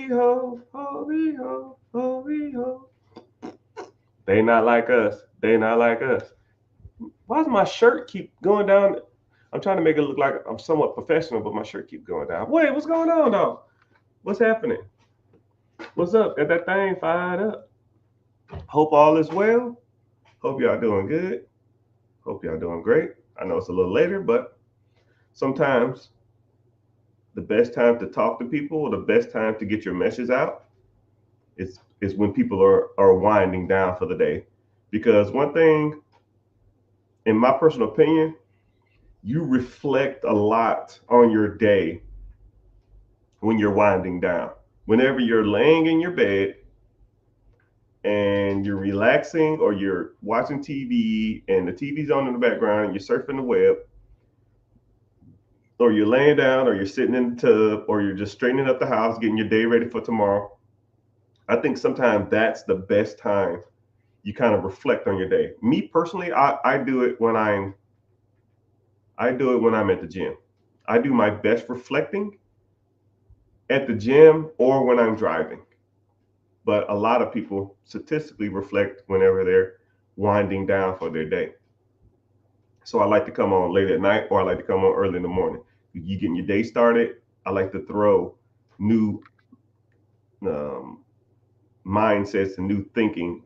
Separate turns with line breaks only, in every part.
ho, holy ho, holy ho. They not like us. They not like us. Why does my shirt keep going down? I'm trying to make it look like I'm somewhat professional, but my shirt keep going down. Wait, what's going on though? What's happening? What's up? Got that thing fired up. Hope all is well. Hope y'all doing good. Hope y'all doing great. I know it's a little later, but sometimes the best time to talk to people or the best time to get your message out is when people are winding down for the day. Because one thing, in my personal opinion, you reflect a lot on your day when you're winding down. Whenever you're laying in your bed and you're relaxing or you're watching TV and the TV's on in the background and you're surfing the web, or you're laying down or you're sitting in the tub or you're just straightening up the house, getting your day ready for tomorrow, I think sometimes that's the best time you kind of reflect on your day. Me personally, I do it when I'm at the gym. I do my best reflecting at the gym or when I'm driving. But a lot of people statistically reflect whenever they're winding down for their day. So I like to come on late at night or I like to come on early in the morning. You getting your day started. I like to throw new um, mindsets and new thinking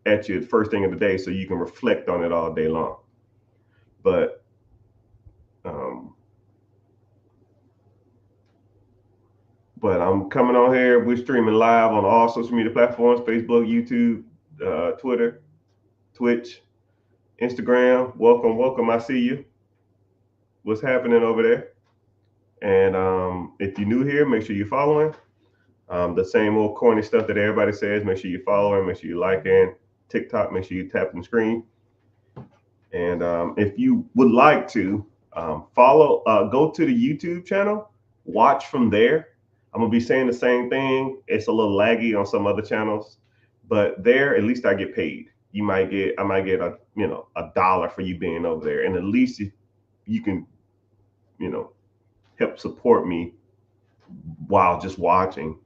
at you the first thing of the day so you can reflect on it all day long. But um, I'm coming on here. We're streaming live on all social media platforms: Facebook, YouTube, Twitter, Twitch, Instagram. Welcome, welcome. I see you. What's happening over there? And if you're new here, make sure you're following. The same old corny stuff that everybody says. Make sure you're following. Make sure you're liking TikTok. Make sure you tap the screen. And if you would like to follow, go to the YouTube channel, watch from there. I'm gonna be saying the same thing. It's a little laggy on some other channels, but there at least I get paid. I might get $1 for you being over there, and at least if you can, you know, help support me while just watching.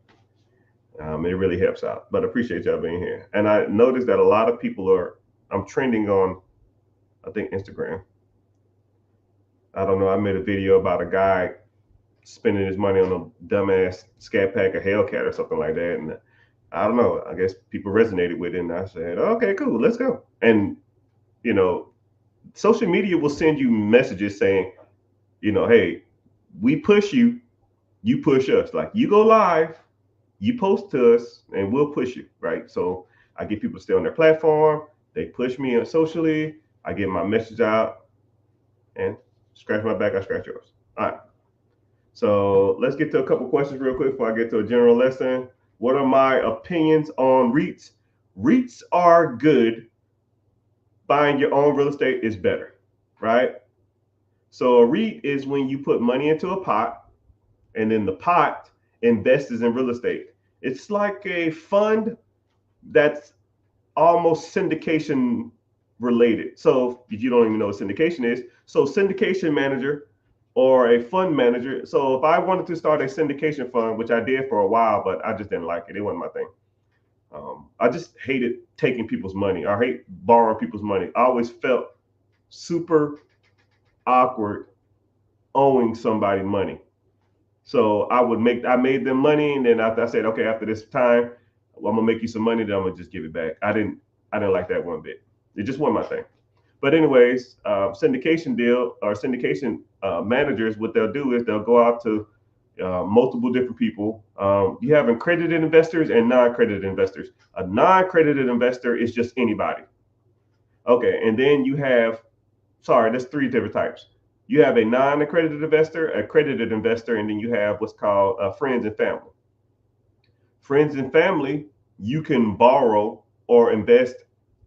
It really helps out. But I appreciate y'all being here. And I noticed that a lot of people I'm trending on, I think, Instagram. I don't know. I made a video about a guy spending his money on a dumbass Scat Pack or Hellcat or something like that. And I don't know. I guess people resonated with it. And I said, okay, cool, let's go. And, you know, social media will send you messages saying, hey, we push you, you push us. Like you go live, you post to us, and we'll push you, right? So I get people to stay on their platform. They push me socially. I get my message out, and scratch my back, I scratch yours. All right. So let's get to a couple questions real quick before I get to a general lesson. What are my opinions on REITs? REITs are good. Buying your own real estate is better, right? So a REIT is when you put money into a pot and then the pot invests in real estate. It's like a fund that's almost syndication related. So if you don't even know what syndication is, so syndication manager or a fund manager. So if I wanted to start a syndication fund, which I did for a while, but I just didn't like it. It wasn't my thing. I just hated taking people's money. I hate borrowing people's money. I always felt super awkward owing somebody money. So I made them money, and then after I said, okay, after this time, well, I'm gonna make you some money, then I'm gonna just give it back. I didn't like that one bit. It just wasn't my thing. But anyways, syndication deal or syndication managers, what they'll do is they'll go out to multiple different people. You have accredited investors and non-accredited investors. A non-accredited investor is just anybody. Okay, and then you have, sorry, there's three different types. You have a non-accredited investor, accredited investor, and then you have what's called friends and family. Friends and family, you can borrow or invest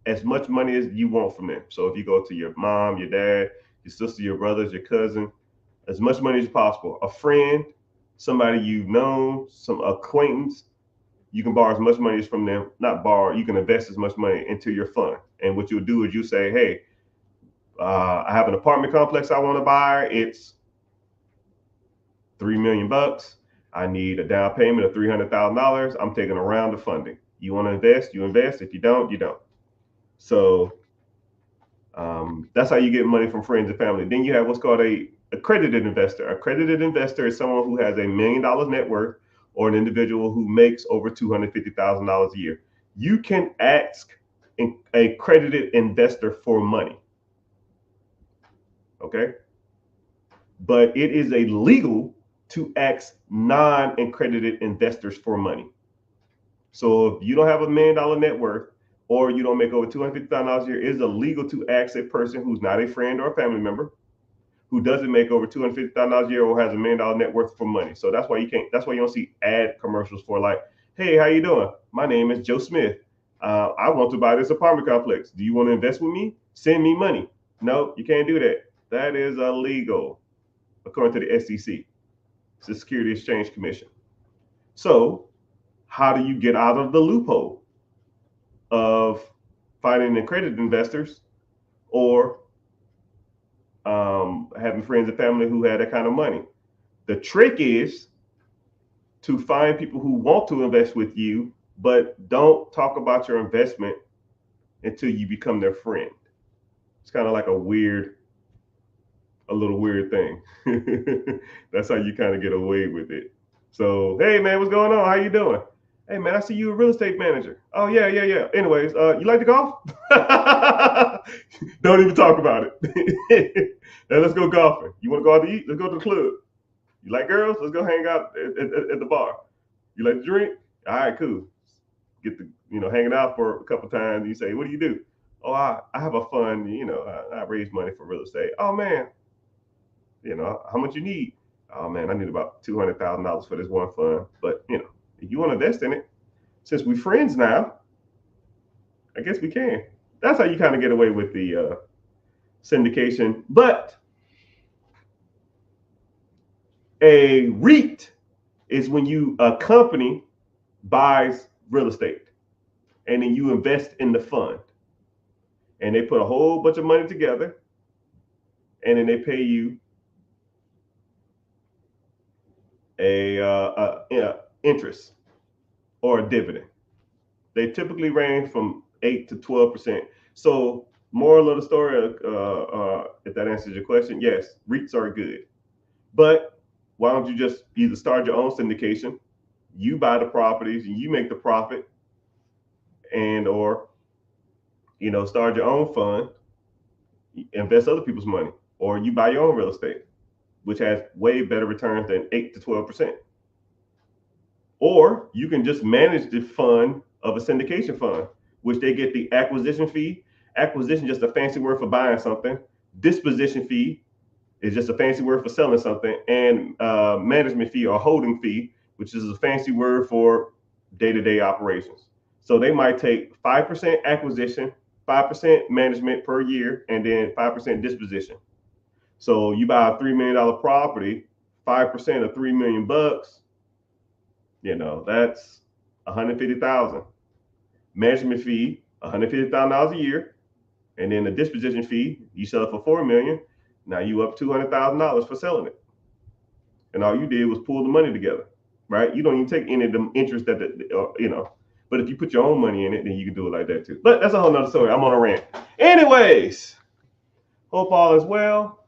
as much money as you want from them. So if you go to your mom, your dad, your sister, your brothers, your cousin, as much money as possible. A friend, somebody you've known, some acquaintance, you can borrow as much money as from them. Not borrow, you can invest as much money into your fund. And what you'll do is you say, hey, I have an apartment complex I want to buy. It's $3 million. I need a down payment of $300,000. I'm taking a round of funding. You want to invest, you invest. If you don't, you don't. So that's how you get money from friends and family. Then you have what's called a accredited investor. Accredited investor is someone who has $1 million net worth, or an individual who makes over $250,000 a year. You can ask a accredited investor for money. Okay. But it is illegal to ask non-accredited investors for money. So if you don't have $1 million net worth, or you don't make over $250,000 a year, it is illegal to ask a person who's not a friend or a family member, who doesn't make over $250,000 a year or has $1 million net worth for money. So that's why you can't. That's why you don't see ad commercials for like, "Hey, how you doing? My name is Joe Smith. I want to buy this apartment complex. Do you want to invest with me? Send me money." No, you can't do that. That is illegal, according to the SEC. It's the Security Exchange Commission. So, how do you get out of the loophole of finding accredited investors or having friends and family who had that kind of money? The trick is to find people who want to invest with you, but don't talk about your investment until you become their friend. It's kind of like a little weird thing. That's how you kind of get away with it. So, hey man, what's going on? How you doing? Hey man, I see you a real estate manager. Oh yeah. Anyways, you like to golf? Don't even talk about it. Now let's go golfing. You want to go out to eat? Let's go to the club. You like girls? Let's go hang out at the bar. You like to drink? All right, cool. Get the hanging out for a couple times. You say, what do you do? Oh, I have a fund. I raise money for real estate. Oh man, how much you need? Oh man, I need about $200,000 for this one fund. But if you want to invest in it, since we're friends now, I guess we can. That's how you kind of get away with the syndication. But a REIT is when a company buys real estate and then you invest in the fund, and they put a whole bunch of money together, and then they pay you a interest or a dividend. They typically range from 8 to 12%. So, moral of the story, if that answers your question, yes, REITs are good. But why don't you just either start your own syndication, you buy the properties and you make the profit, and or start your own fund, invest other people's money, or you buy your own real estate, which has way better returns than 8 to 12%. Or you can just manage the fund of a syndication fund, which they get the acquisition fee. Acquisition just a fancy word for buying something. Disposition fee is just a fancy word for selling something, and management fee or holding fee, which is a fancy word for day-to-day operations. So they might take 5% acquisition, 5% management per year, and then 5% disposition. So you buy a $3 million property, 5% of $3 million bucks, that's $150,000. Management fee, $150,000 a year, and then the disposition fee, you sell it for $4 million. Now you up $200,000 for selling it, and all you did was pull the money together, right? You don't even take any of the interest But if you put your own money in it, then you can do it like that too. But that's a whole nother story. I'm on a rant. Anyways, hope all is well.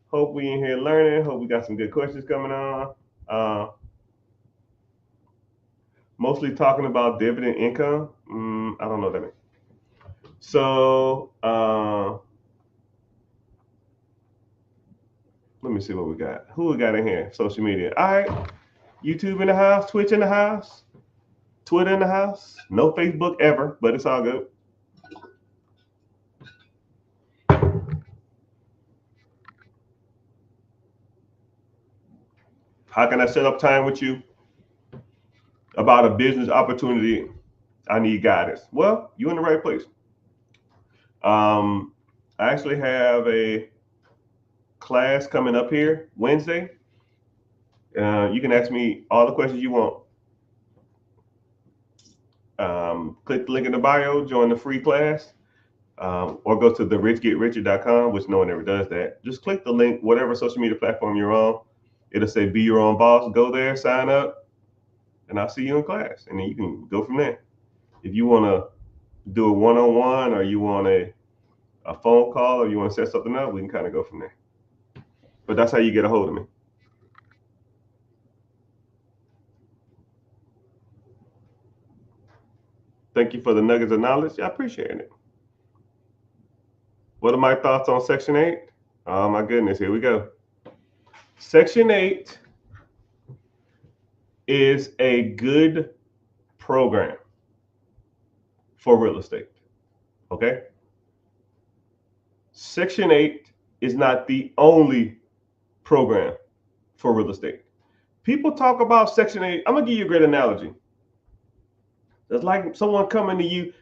Hope we in here learning. Hope we got some good questions coming on. Mostly talking about dividend income. I don't know what that means. So let me see what we got. Who we got in here? Social media. All right. YouTube in the house. Twitch in the house. Twitter in the house. No Facebook ever, but it's all good. How can I set up time with you about a business opportunity? I need guidance. Well, you're in the right place. I actually have a class coming up here Wednesday. You can ask me all the questions you want. Click the link in the bio, join the free class, or go to therichgetricher.com, which no one ever does that. Just click the link, whatever social media platform you're on, It'll say be your own boss. Go there, sign up, and I'll see you in class. And then you can go from there. If you want to do a one-on-one, or you want a phone call, or you want to set something up, we can kind of go from there. But that's how you get a hold of me. Thank you for the nuggets of knowledge. I appreciate it. What are my thoughts on Section 8? Oh my goodness, here we go. Section 8 is a good program for real estate. Okay? Section 8 is not the only program for real estate. People talk about Section 8. I'm going to give you a great analogy. It's like someone coming to you.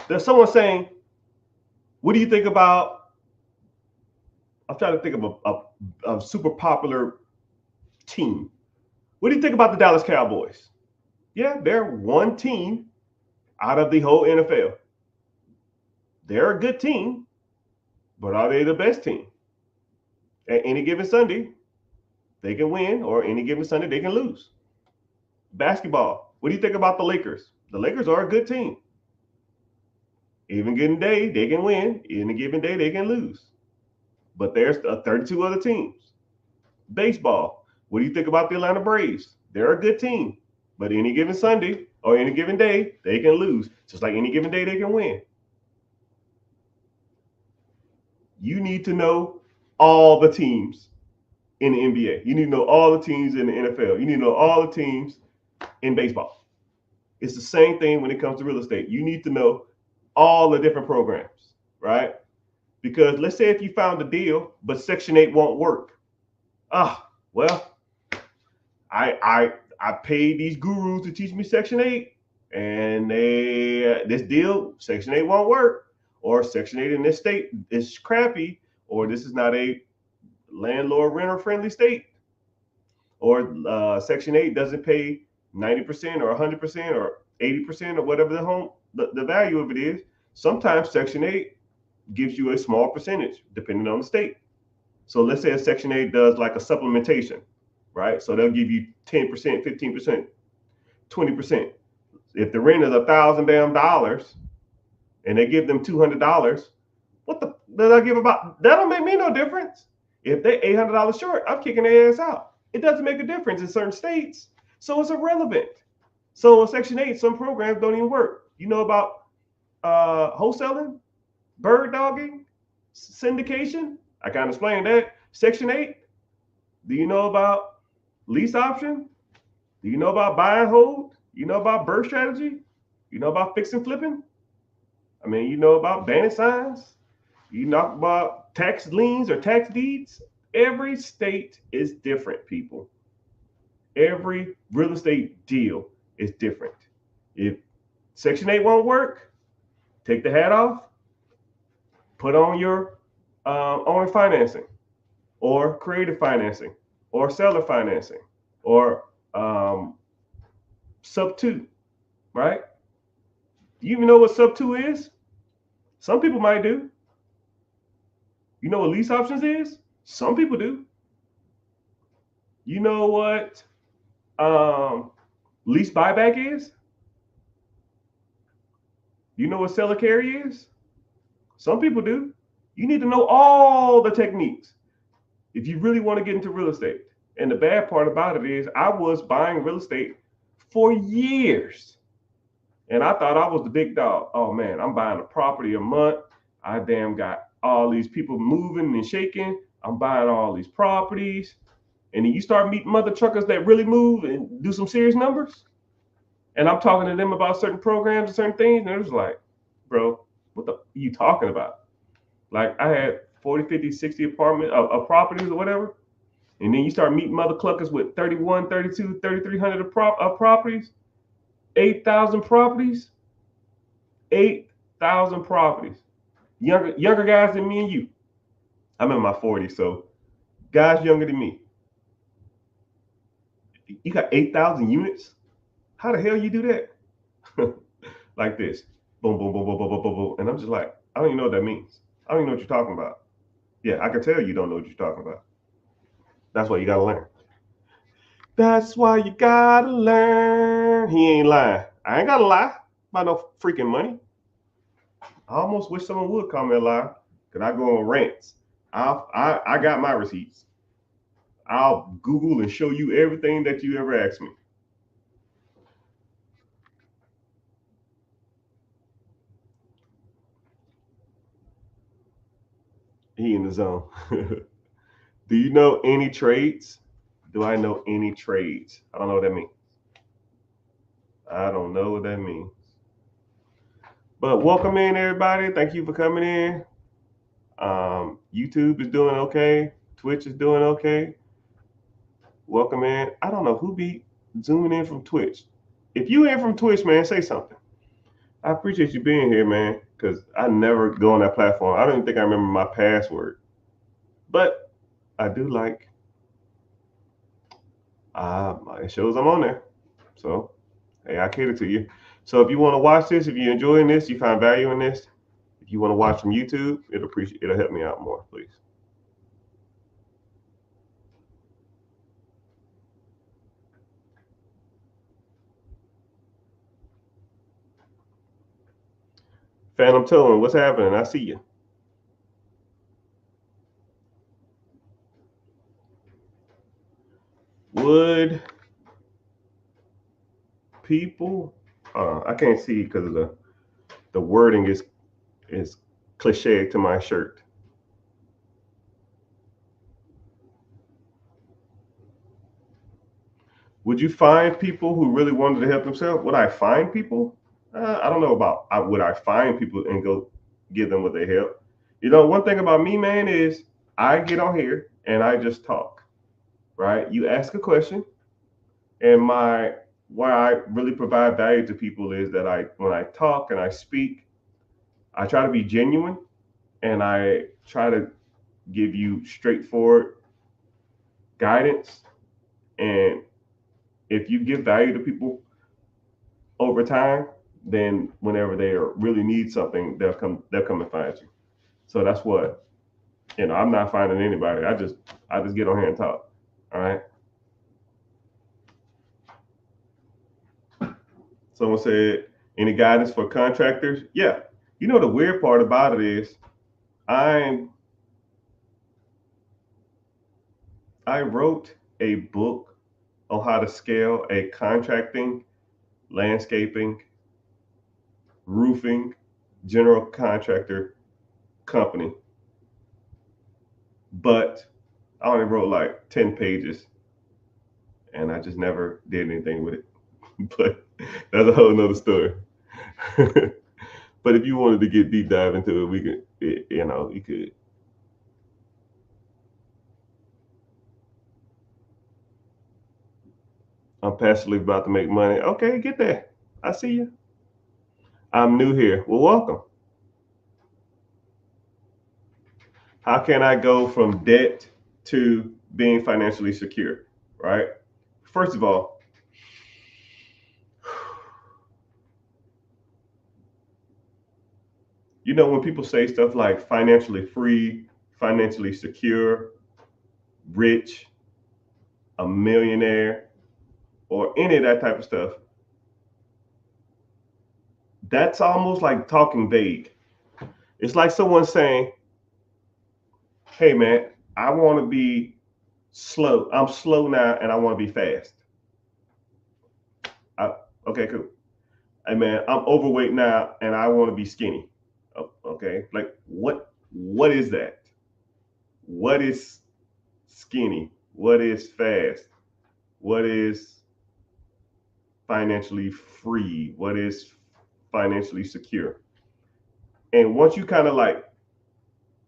There's someone saying, what do you think about? I'm trying to think of a super popular team. What do you think about the Dallas Cowboys? Yeah, they're one team out of the whole NFL. They're a good team, but are they the best team? At any given Sunday, they can win, or any given Sunday, they can lose. Basketball, what do you think about the Lakers? The Lakers are a good team. Even given day, they can win. Any given day, they can lose. But there's 32 other teams. Baseball, what do you think about the Atlanta Braves? They're a good team, but any given Sunday or any given day, they can lose. Just like any given day, they can win. You need to know all the teams in the NBA. You need to know all the teams in the NFL. You need to know all the teams in baseball. It's the same thing when it comes to real estate. You need to know all the different programs, right? Because let's say if you found a deal, but Section 8 won't work. Well, I paid these gurus to teach me Section 8, and this deal, Section 8 won't work, or Section 8 in this state is crappy, or this is not a landlord renter friendly state, or Section 8 doesn't pay 90% or 100% or 80% or whatever the value of it is. Sometimes Section 8 gives you a small percentage depending on the state. So let's say a Section 8 does like a supplementation, right? So they'll give you 10%, 15%, 20%. If the rent is $1,000 and they give them $200, what the does I give about? That don't make me no difference. If they're $800 short, I'm kicking their ass out. It doesn't make a difference in certain states, so it's irrelevant. So in Section 8, some programs don't even work. You know about wholesaling, bird dogging, syndication? I kind of explained that. Section 8, do you know about lease option? Do you know about buy and hold? You know about bird strategy? You know about fix and flipping? I mean, you know about banner signs? You know about tax liens or tax deeds? Every state is different, people. Every real estate deal is different. If Section 8 won't work, take the hat off, put on your owner financing, or creative financing, or seller financing, or sub 2, right? Do you even know what sub 2 is? Some people might do. You know what lease options is? Some people do. You know what lease buyback is? You know what seller carry is? Some people do. You need to know all the techniques if you really want to get into real estate. And the bad part about it is I was buying real estate for years. And I thought I was the big dog. Oh man, I'm buying a property a month. I damn got all these people moving and shaking. I'm buying all these properties. And then you start meeting mother truckers that really move and do some serious numbers. And I'm talking to them about certain programs and certain things. And it was like, bro, what the are you talking about? Like I had 40, 50, 60 properties or whatever. And then you start meeting mother cluckers with 31, 32, 3,300 properties, 8,000 properties, 8,000 properties. Younger guys than me and you. I'm in my 40s, so guys younger than me. You got 8,000 units? How the hell you do that? Like this. Boom, boom, boom, boom, boom, boom, boom, boom. And I'm just like, I don't even know what that means. I don't even know what you're talking about. Yeah, I can tell you don't know what you're talking about. That's why you gotta learn. That's why you gotta learn. He ain't lying. I ain't gotta lie about no freaking money. I almost wish someone would call me a liar, because I go on rants. I got my receipts. I'll Google and show you everything that you ever asked me. He in the zone. Do you know any trades? Do I know any trades? I don't know what that means. I don't know what that means. But welcome in, everybody. Thank you for coming in. YouTube is doing okay. Twitch is doing okay. Welcome in. I don't know who be zooming in from Twitch. If you in from Twitch, man, say something. I appreciate you being here, man, because I never go on that platform. I don't even think I remember my password. But I do like it shows I'm on there. So hey, I cater to you. So if you want to watch this, if you're enjoying this, you find value in this, if you want to watch from YouTube, it'll help me out more, please. Phantom Towing, what's happening? I see you. Would people? I can't see because of the wording is cliche to my shirt. Would you find people who really wanted to help themselves? Would I find people? I don't know about would I find people and go give them what they help. You know, one thing about me, man, is I get on here and I just talk. Right? You ask a question, and my why I really provide value to people is that when I talk and I speak, I try to be genuine and I try to give you straightforward guidance. And if you give value to people over time, then whenever they really need something, they'll come and find you. So that's what, I'm not finding anybody. I just get on here and talk. All right. Someone said, any guidance for contractors? Yeah. You know the weird part about it is I wrote a book on how to scale a contracting, landscaping, roofing, general contractor company. But I only wrote like 10 pages and I just never did anything with it. But that's a whole nother story. But if you wanted to get deep dive into it, we could, you could. I'm passionately about to make money. Okay, get there. I see you. I'm new here. Well, welcome. How can I go from debt to being financially secure? Right? First of all, when people say stuff like financially free, financially secure, rich, a millionaire, or any of that type of stuff, that's almost like talking vague. It's like someone saying, hey man, I want to be slow. I'm slow now and I want to be fast. Okay, cool. Hey man, I'm overweight now and I want to be skinny. Oh, okay, like what is that? What is skinny? What is fast? What is financially free? What is financially secure? And once you kind of like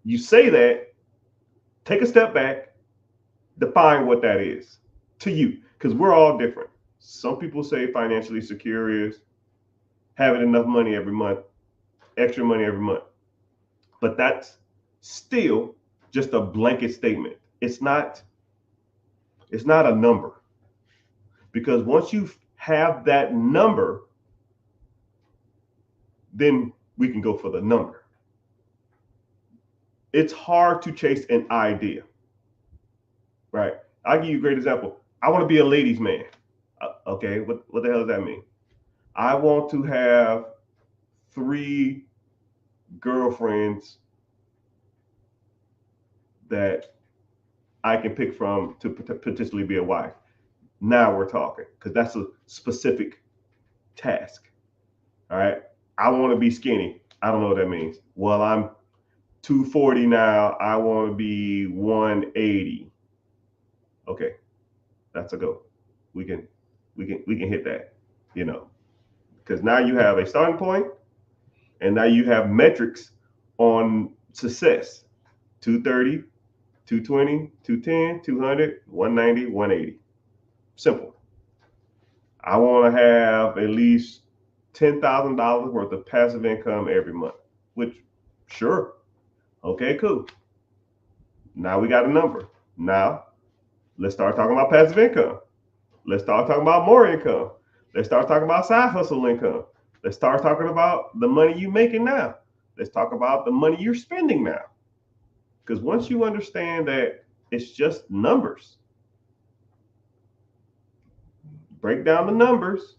you say that, take a step back, define what that is to you, because we're all different. Some people say financially secure is having enough money every month, extra money every month. But that's still just a blanket statement. It's not a number. Because once you have that number, then we can go for the number. It's hard to chase an idea, right? I'll give you a great example. I want to be a ladies' man. Okay, what the hell does that mean? I want to have 3 girlfriends that I can pick from to potentially be a wife. Now we're talking, because that's a specific task. All right. I want to be skinny. I don't know what that means. Well, I'm 240 now. I want to be 180. Okay, that's a go. We can hit that, because now you have a starting point, and now you have metrics on success. 230, 220, 210, 200, 190, 180. Simple. I want to have at least $10,000 worth of passive income every month, which, sure. Okay, cool. Now we got a number. Now let's start talking about passive income. Let's start talking about more income. Let's start talking about side hustle income. Let's start talking about the money you're making now. Let's talk about the money you're spending now. Because once you understand that it's just numbers, break down the numbers,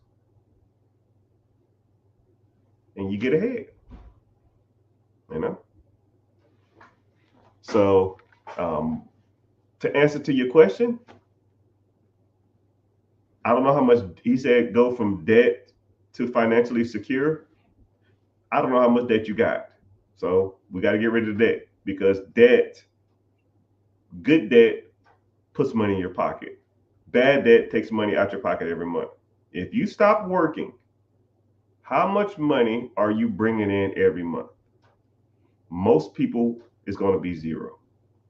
and you get ahead. So, to answer to your question, I don't know how much he said go from debt to financially secure. I don't know how much debt you got. So we got to get rid of debt, because good debt puts money in your pocket. Bad debt takes money out your pocket every month. If you stop working, how much money are you bringing in every month? Most people is going to be zero,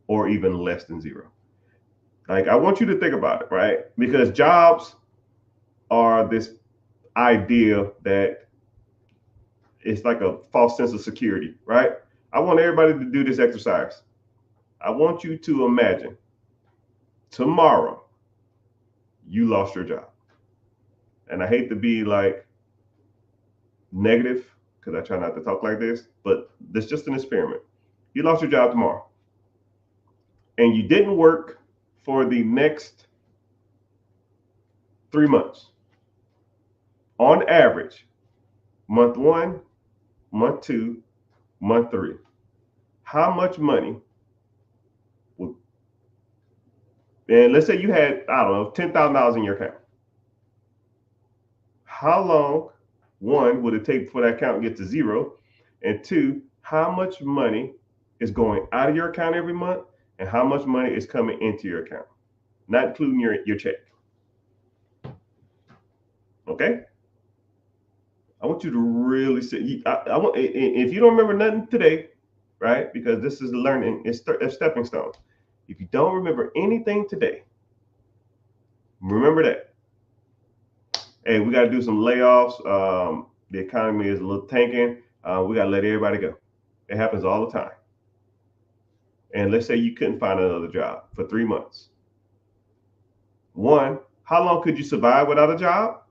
or even less than zero. Like, I want you to think about it, right? Because jobs are this idea that it's like a false sense of security, right? I want everybody to do this exercise. I want you to imagine tomorrow you lost your job. And I hate to be like negative, because I try not to talk like this, but this is just an experiment. You lost your job tomorrow, and you didn't work for the next 3 months. On average, month 1, month 2, month 3. How much money would, and let's say you had, I don't know, $10,000 in your account. How long, 1, would it take for that account to get to 0? And 2, how much money is going out of your account every month, and how much money is coming into your account, not including your check? Okay? I want you to really sit. I want, if you don't remember nothing today, right? Because this is learning, it's a stepping stone. If you don't remember anything today, remember that. Hey, we got to do some layoffs. The economy is a little tanking. We got to let everybody go. It happens all the time. And let's say you couldn't find another job for 3 months. 1, how long could you survive without a job?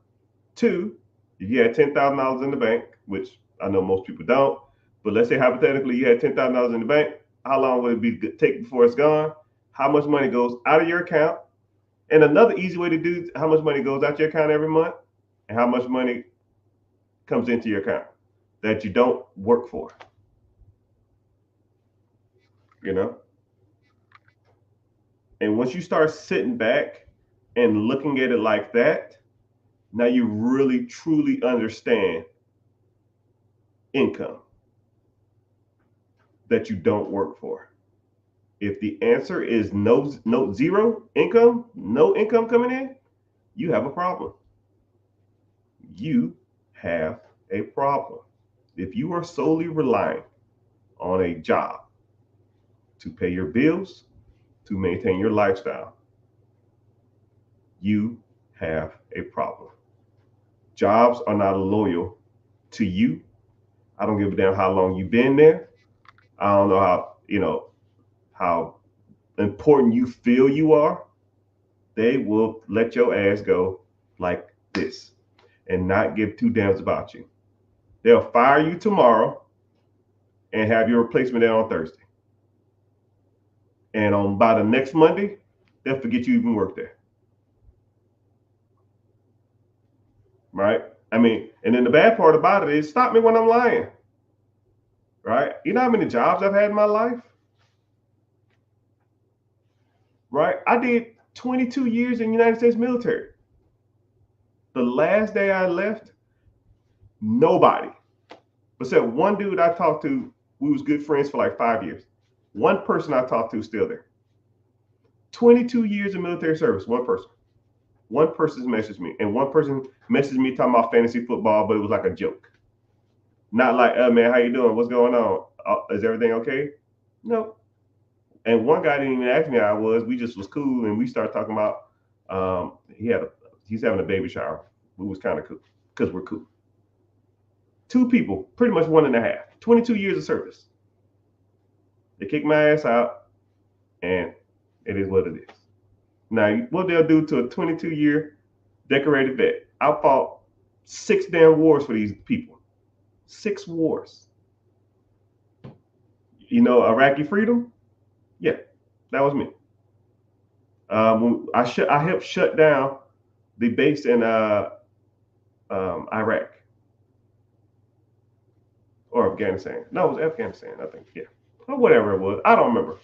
2, if you had $10,000 in the bank, which I know most people don't, but let's say hypothetically you had $10,000 in the bank, how long would it take before it's gone? How much money goes out of your account? And another easy way to do how much money goes out your account every month, and how much money comes into your account that you don't work for. And once you start sitting back and looking at it like that, now you really truly understand income that you don't work for. If the answer is no, zero income, no income coming in, you have a problem. You have a problem. If you are solely relying on a job to pay your bills, to maintain your lifestyle, you have a problem. Jobs are not loyal to you. I don't give a damn how long you've been there. I don't know how important you feel you are. They will let your ass go like this and not give 2 damns about you. They'll fire you tomorrow and have your replacement there on Thursday. And by the next Monday, they'll forget you even worked there. Right? I mean, and then the bad part about it is stop me when I'm lying. Right? You know how many jobs I've had in my life? Right? I did 22 years in the United States military. The last day I left, nobody, except one dude I talked to, we was good friends for like 5 years. One person I talked to is still there. 22 years in military service, one person. One person messaged me, and one person messaged me talking about fantasy football, but it was like a joke. Not like, oh man, how you doing? What's going on? Is everything okay? No. And one guy didn't even ask me how I was. We just was cool, and we started talking about he's having a baby shower. We was kind of cool because we're cool. Two people, pretty much 1.5. 22 years of service. They kicked my ass out, and it is what it is. Now, what they'll do to a 22-year decorated vet? I fought 6 damn wars for these people. 6 wars. You know, Iraqi freedom? Yeah, that was me. I helped shut down the base in Iraq or Afghanistan. No, it was Afghanistan, I think. Yeah, or whatever it was. I don't remember.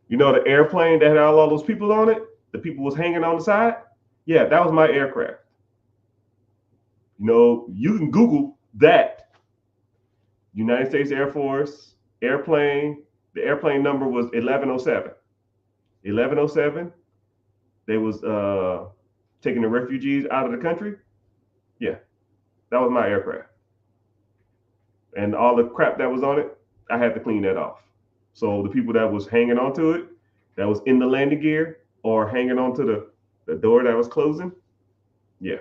You know the airplane that had all those people on it? The people was hanging on the side? Yeah, that was my aircraft. You know, you can Google that. United States Air Force airplane. The airplane number was 1107. 1107. They was taking the refugees out of the country. Yeah, that was my aircraft. And all the crap that was on it, I had to clean that off. So the people that was hanging onto it, that was in the landing gear or hanging onto the door that was closing, yeah,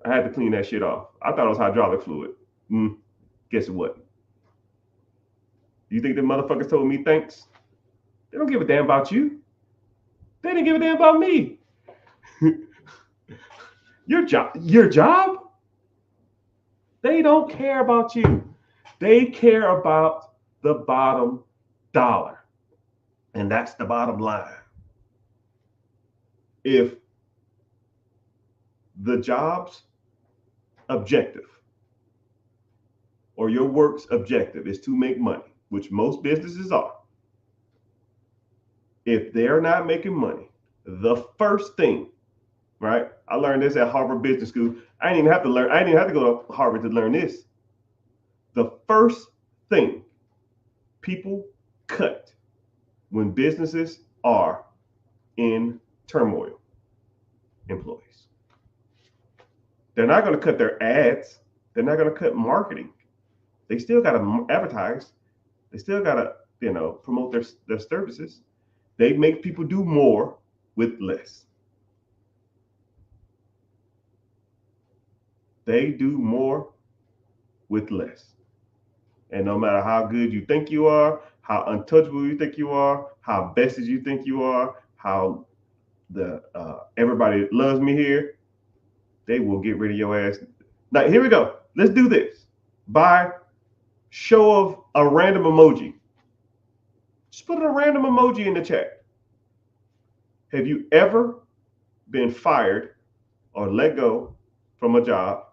I had to clean that shit off. I thought it was hydraulic fluid. Guess what? You think the motherfuckers told me thanks? They don't give a damn about you. They didn't give a damn about me. Your job? They don't care about you. They care about the bottom dollar. And that's the bottom line. If the job's objective or your work's objective is to make money, which most businesses are, if they're not making money, the first thing, right? I learned this at Harvard Business School. I didn't even have to go to Harvard to learn this. The first thing people cut when businesses are in turmoil, employees. They're not going to cut their ads. They're not going to cut marketing. They still got to advertise. They still got to, promote their services. They make people do more with less. They do more with less. And no matter how good you think you are, how untouchable you think you are, how best as you think you are, how everybody loves me here, they will get rid of your ass. Now, here we go. Let's do this. By show of a random emoji. Just put a random emoji in the chat. Have you ever been fired or let go from a job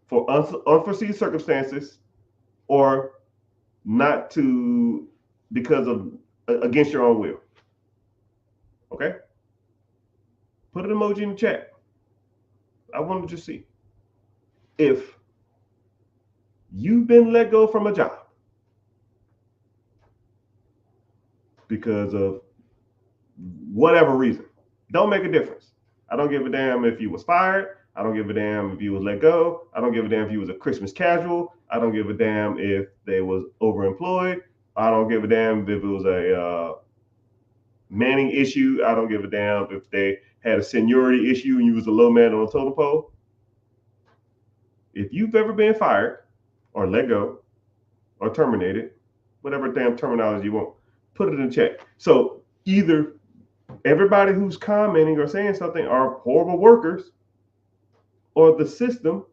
for unforeseen circumstances or not to because of against your own will? Okay? Put an emoji in the chat. I want to just see if you've been let go from a job because of whatever reason. Don't make a difference. I don't give a damn if you was fired. I don't give a damn if you was let go. I don't give a damn if you was a Christmas casual. I don't give a damn if they was overemployed. I don't give a damn if it was a manning issue. I don't give a damn if they had a seniority issue and you was a low man on a totem pole. If you've ever been fired or let go or terminated, whatever damn terminology you want, put it in the chat. So either everybody who's commenting or saying something are horrible workers, or the system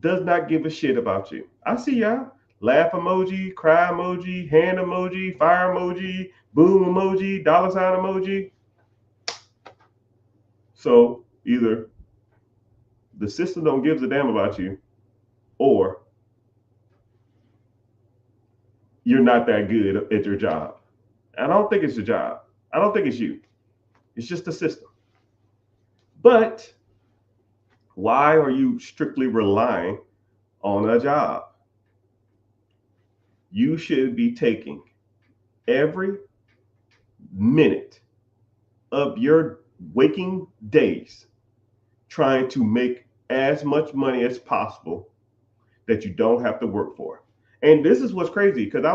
does not give a shit about you. I see y'all. laugh emoji, cry emoji, hand emoji, fire emoji, boom emoji, dollar sign emoji. So either the system don't give a damn about you, or you're not that good at your job. I don't think it's your job. I don't think it's you. It's just the system. But why are you strictly relying on a job? You should be taking every minute of your waking days trying to make as much money as possible that you don't have to work for. And this is what's crazy, because when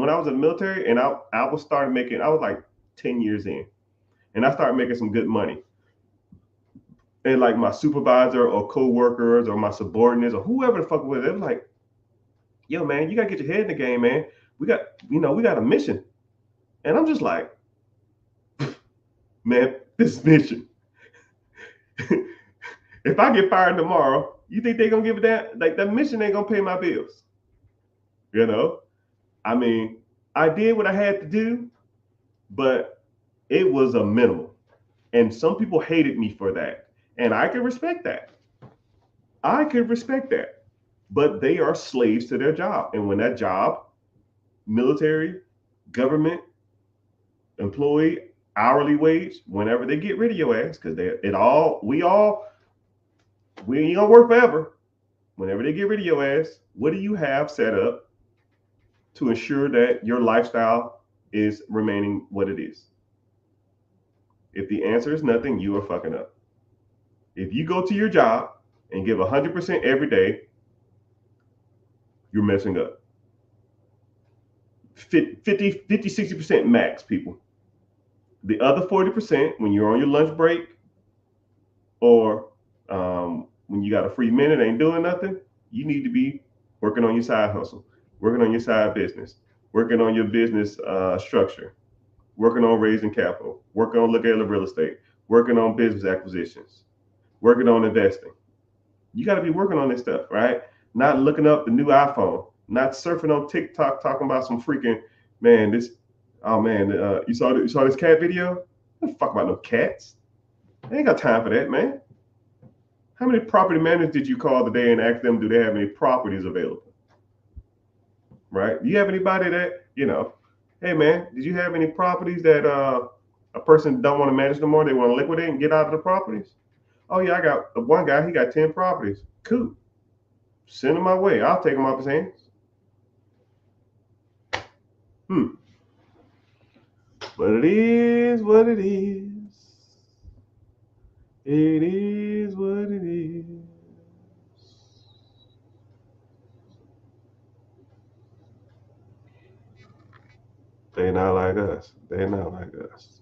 I was in the military, and I was started making, I was like 10 years in, and I started making some good money. And like my supervisor or co-workers or my subordinates or whoever the fuck it was, they was like, yo man, you gotta get your head in the game, man. We got a mission. And I'm just like, man, this mission. If I get fired tomorrow, you think they're gonna give it that? Like, that mission ain't gonna pay my bills. You know? I mean, I did what I had to do, but it was a minimum. And some people hated me for that. And I can respect that. I can respect that. But they are slaves to their job. And when that job, military, government, employee, hourly wage, whenever they get rid of your ass, because we ain't gonna work forever. Whenever they get rid of your ass, what do you have set up to ensure that your lifestyle is remaining what it is? If the answer is nothing, you are fucking up. If you go to your job and give 100% every day, you're messing up. 50, 60% max, people. The other 40%, when you're on your lunch break, or when you got a free minute, ain't doing nothing, you need to be working on your side hustle, working on your side business, working on your business structure, working on raising capital, working on looking at real estate, working on business acquisitions, working on investing. You got to be working on this stuff, right? Not looking up the new iPhone, not surfing on TikTok talking about some freaking, man, this, oh man, you saw this cat video? Don't fuck about no cats. I ain't got time for that, man. How many property managers did you call today and ask them, do they have any properties available? Right? Do you have anybody that, hey man, did you have any properties that a person don't want to manage no more? They want to liquidate and get out of the properties? Oh yeah, I got one guy, he got 10 properties. Cool. Send them my way. I'll take them off his hands. But it is what it is. It is what it is. They not like us. They not like us.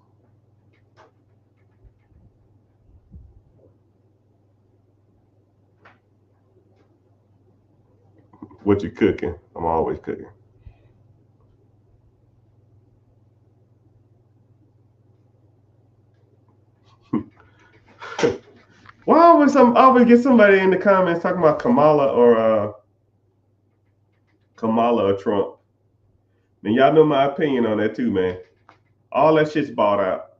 What you cooking? I'm always cooking. Why always get somebody in the comments talking about Kamala or Trump? And y'all know my opinion on that too, man. All that shit's bought out,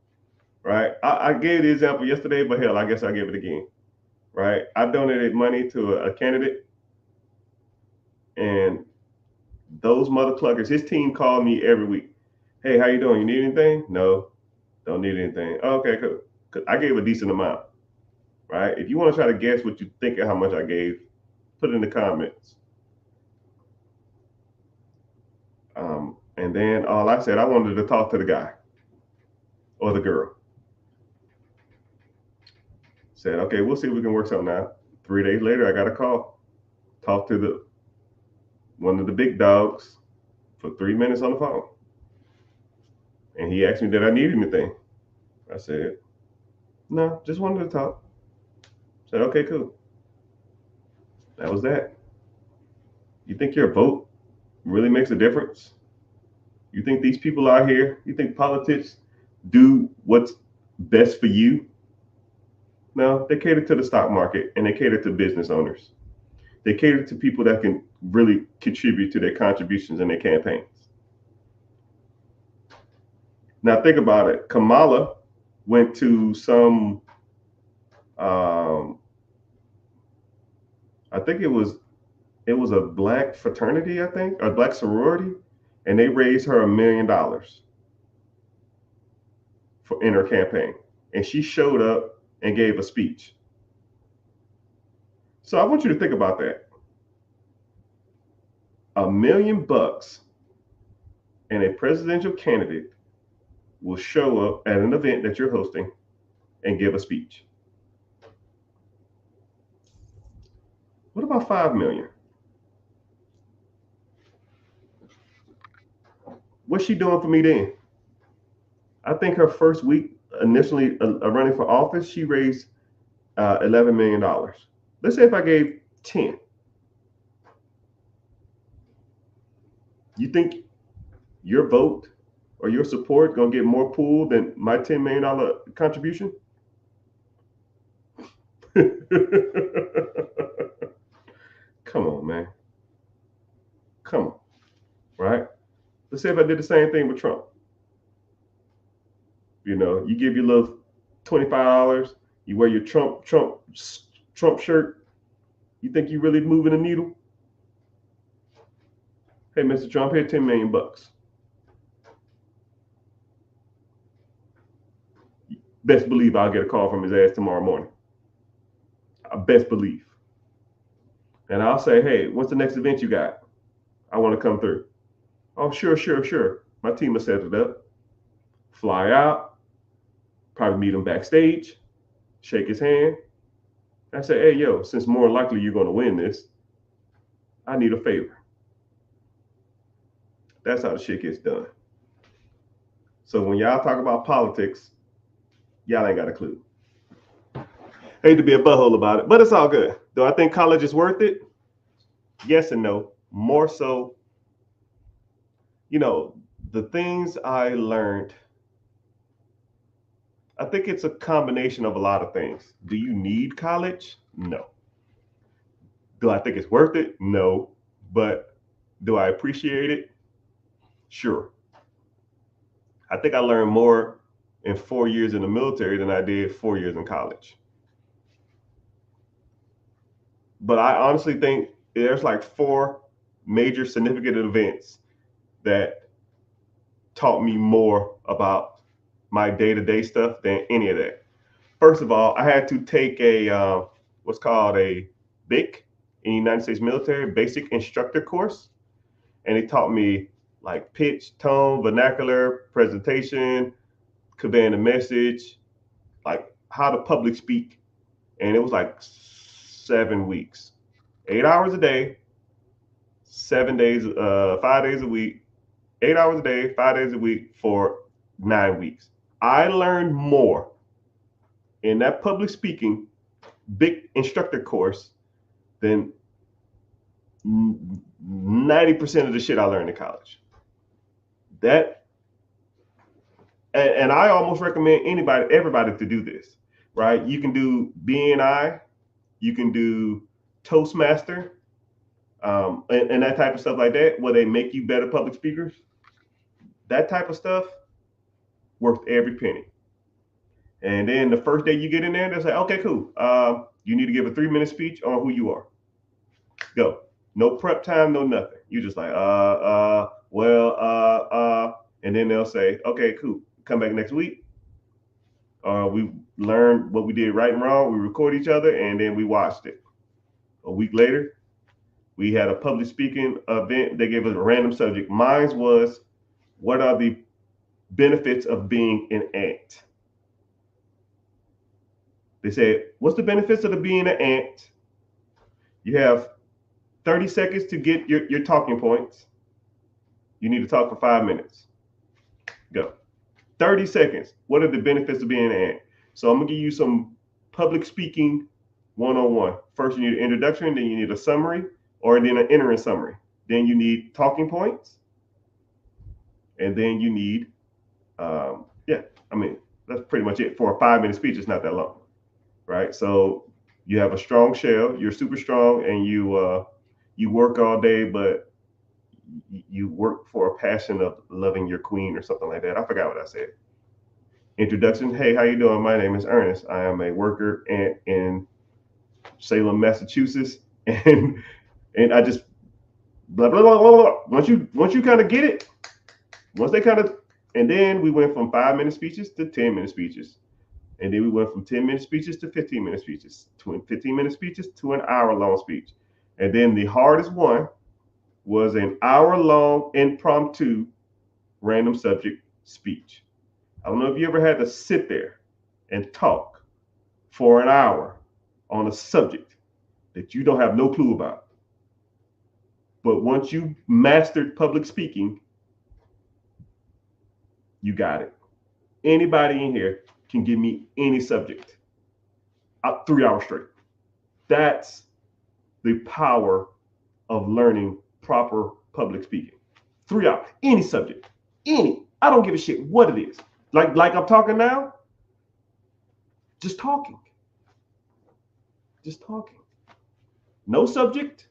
right? I gave the example yesterday, but hell, I guess I'll give it again, right? I donated money to a candidate, and those mother cluckers, his team called me every week. Hey, how you doing? You need anything? No, don't need anything. Oh, okay, cool. I gave a decent amount, right? If you want to try to guess what you think of how much I gave, put it in the comments. And then all I said, I wanted to talk to the guy or the girl. Said, okay, we'll see if we can work something out. 3 days later, I got a call. Talked to one of the big dogs for 3 minutes on the phone. And he asked me, did I need anything? I said, no, just wanted to talk. Said, okay, cool. That was that. You think your vote really makes a difference? You think these people out here, you think politics do what's best for you? No, they cater to the stock market and they cater to business owners. They cater to people that can really contribute to their contributions in their campaigns. Now think about it. Kamala went to some, I think it was a black fraternity, I think, a black sorority, and they raised her $1 million for in her campaign, and she showed up and gave a speech. So I want you to think about that. $1 million and a presidential candidate will show up at an event that you're hosting and give a speech. What about 5 million? What's she doing for me then? I think her first week initially running for office, she raised $11 million. Let's say if I gave 10. You think your vote or your support gonna get more pull than my $10 million contribution? Come on, man. Come on, right? Let's say if I did the same thing with Trump. You know, you give your little $25, you wear your Trump shirt. You think you really moving the needle? Hey, Mr. Trump, here $10 million. Best believe I'll get a call from his ass tomorrow morning. I best believe. And I'll say, hey, what's the next event you got? I want to come through. Oh, sure. My team will set it up. Fly out, probably meet him backstage, shake his hand. I say, hey, yo, since more likely you're going to win this, I need a favor. That's how the shit gets done. So when y'all talk about politics, y'all ain't got a clue. Hate to be a butthole about it, but it's all good. Do I think college is worth it? Yes and no. More so, you know, the things I learned, I think it's a combination of a lot of things. Do you need college? No. Do I think it's worth it? No. But do I appreciate it? Sure. I think I learned more in 4 years in the military than I did 4 years in college. But I honestly think there's like 4 major significant events that taught me more about my day-to-day stuff than any of that. First of all, I had to take a what's called a BIC in the United States military, basic instructor course. And it taught me like pitch, tone, vernacular, presentation, conveying a message, like how to public speak. And it was like 7 weeks, 8 hours a day, 7 days, 5 days a week, 8 hours a day, 5 days a week for 9 weeks. I learned more in that public speaking big instructor course than 90% of the shit I learned in college. That, and I almost recommend everybody to do this, right? You can do BNI, you can do Toastmaster, and that type of stuff like that, where they make you better public speakers. That type of stuff, worth every penny. And then the first day you get in there, they'll say, okay, cool. You need to give a 3-minute speech on who you are. Go. No prep time, no nothing. You just like, and then they'll say, okay, cool. Come back next week. We learned what we did right and wrong. We record each other, and then we watched it. A week later, we had a public speaking event. They gave us a random subject. Mine was, what are the benefits of being an ant? They said, what's the benefits of being an ant? You have 30 seconds to get your talking points. You need to talk for 5 minutes. Go. 30 seconds. What are the benefits of being an ant? So I'm going to give you some public speaking one-on-one. First, you need an introduction, then you need a summary, or then an entering summary. Then you need talking points. And then you need, that's pretty much it. For a 5-minute speech, it's not that long, right? So You have a strong shell. You're super strong, and you work all day, but you work for a passion of loving your queen or something like that. I forgot what I said. Introduction. Hey, how you doing? My name is Ernest. I am a worker in Salem, Massachusetts, and I just blah blah blah blah blah. Once you kind of get it, once they kind of, and then we went from 5 minute speeches to 10 minute speeches, and then we went from 10 minute speeches to 15 minute speeches, to 15 minute speeches to an hour long speech, and then the hardest one was an hour long impromptu random subject speech. I don't know if you ever had to sit there and talk for an hour on a subject that you don't have no clue about. But once you mastered public speaking, you got it. Anybody in here can give me any subject. 3 hours straight. That's the power of learning proper public speaking. 3 hours, any subject, any. I don't give a shit what it is. Like I'm talking now, just talking. Just talking. No subject.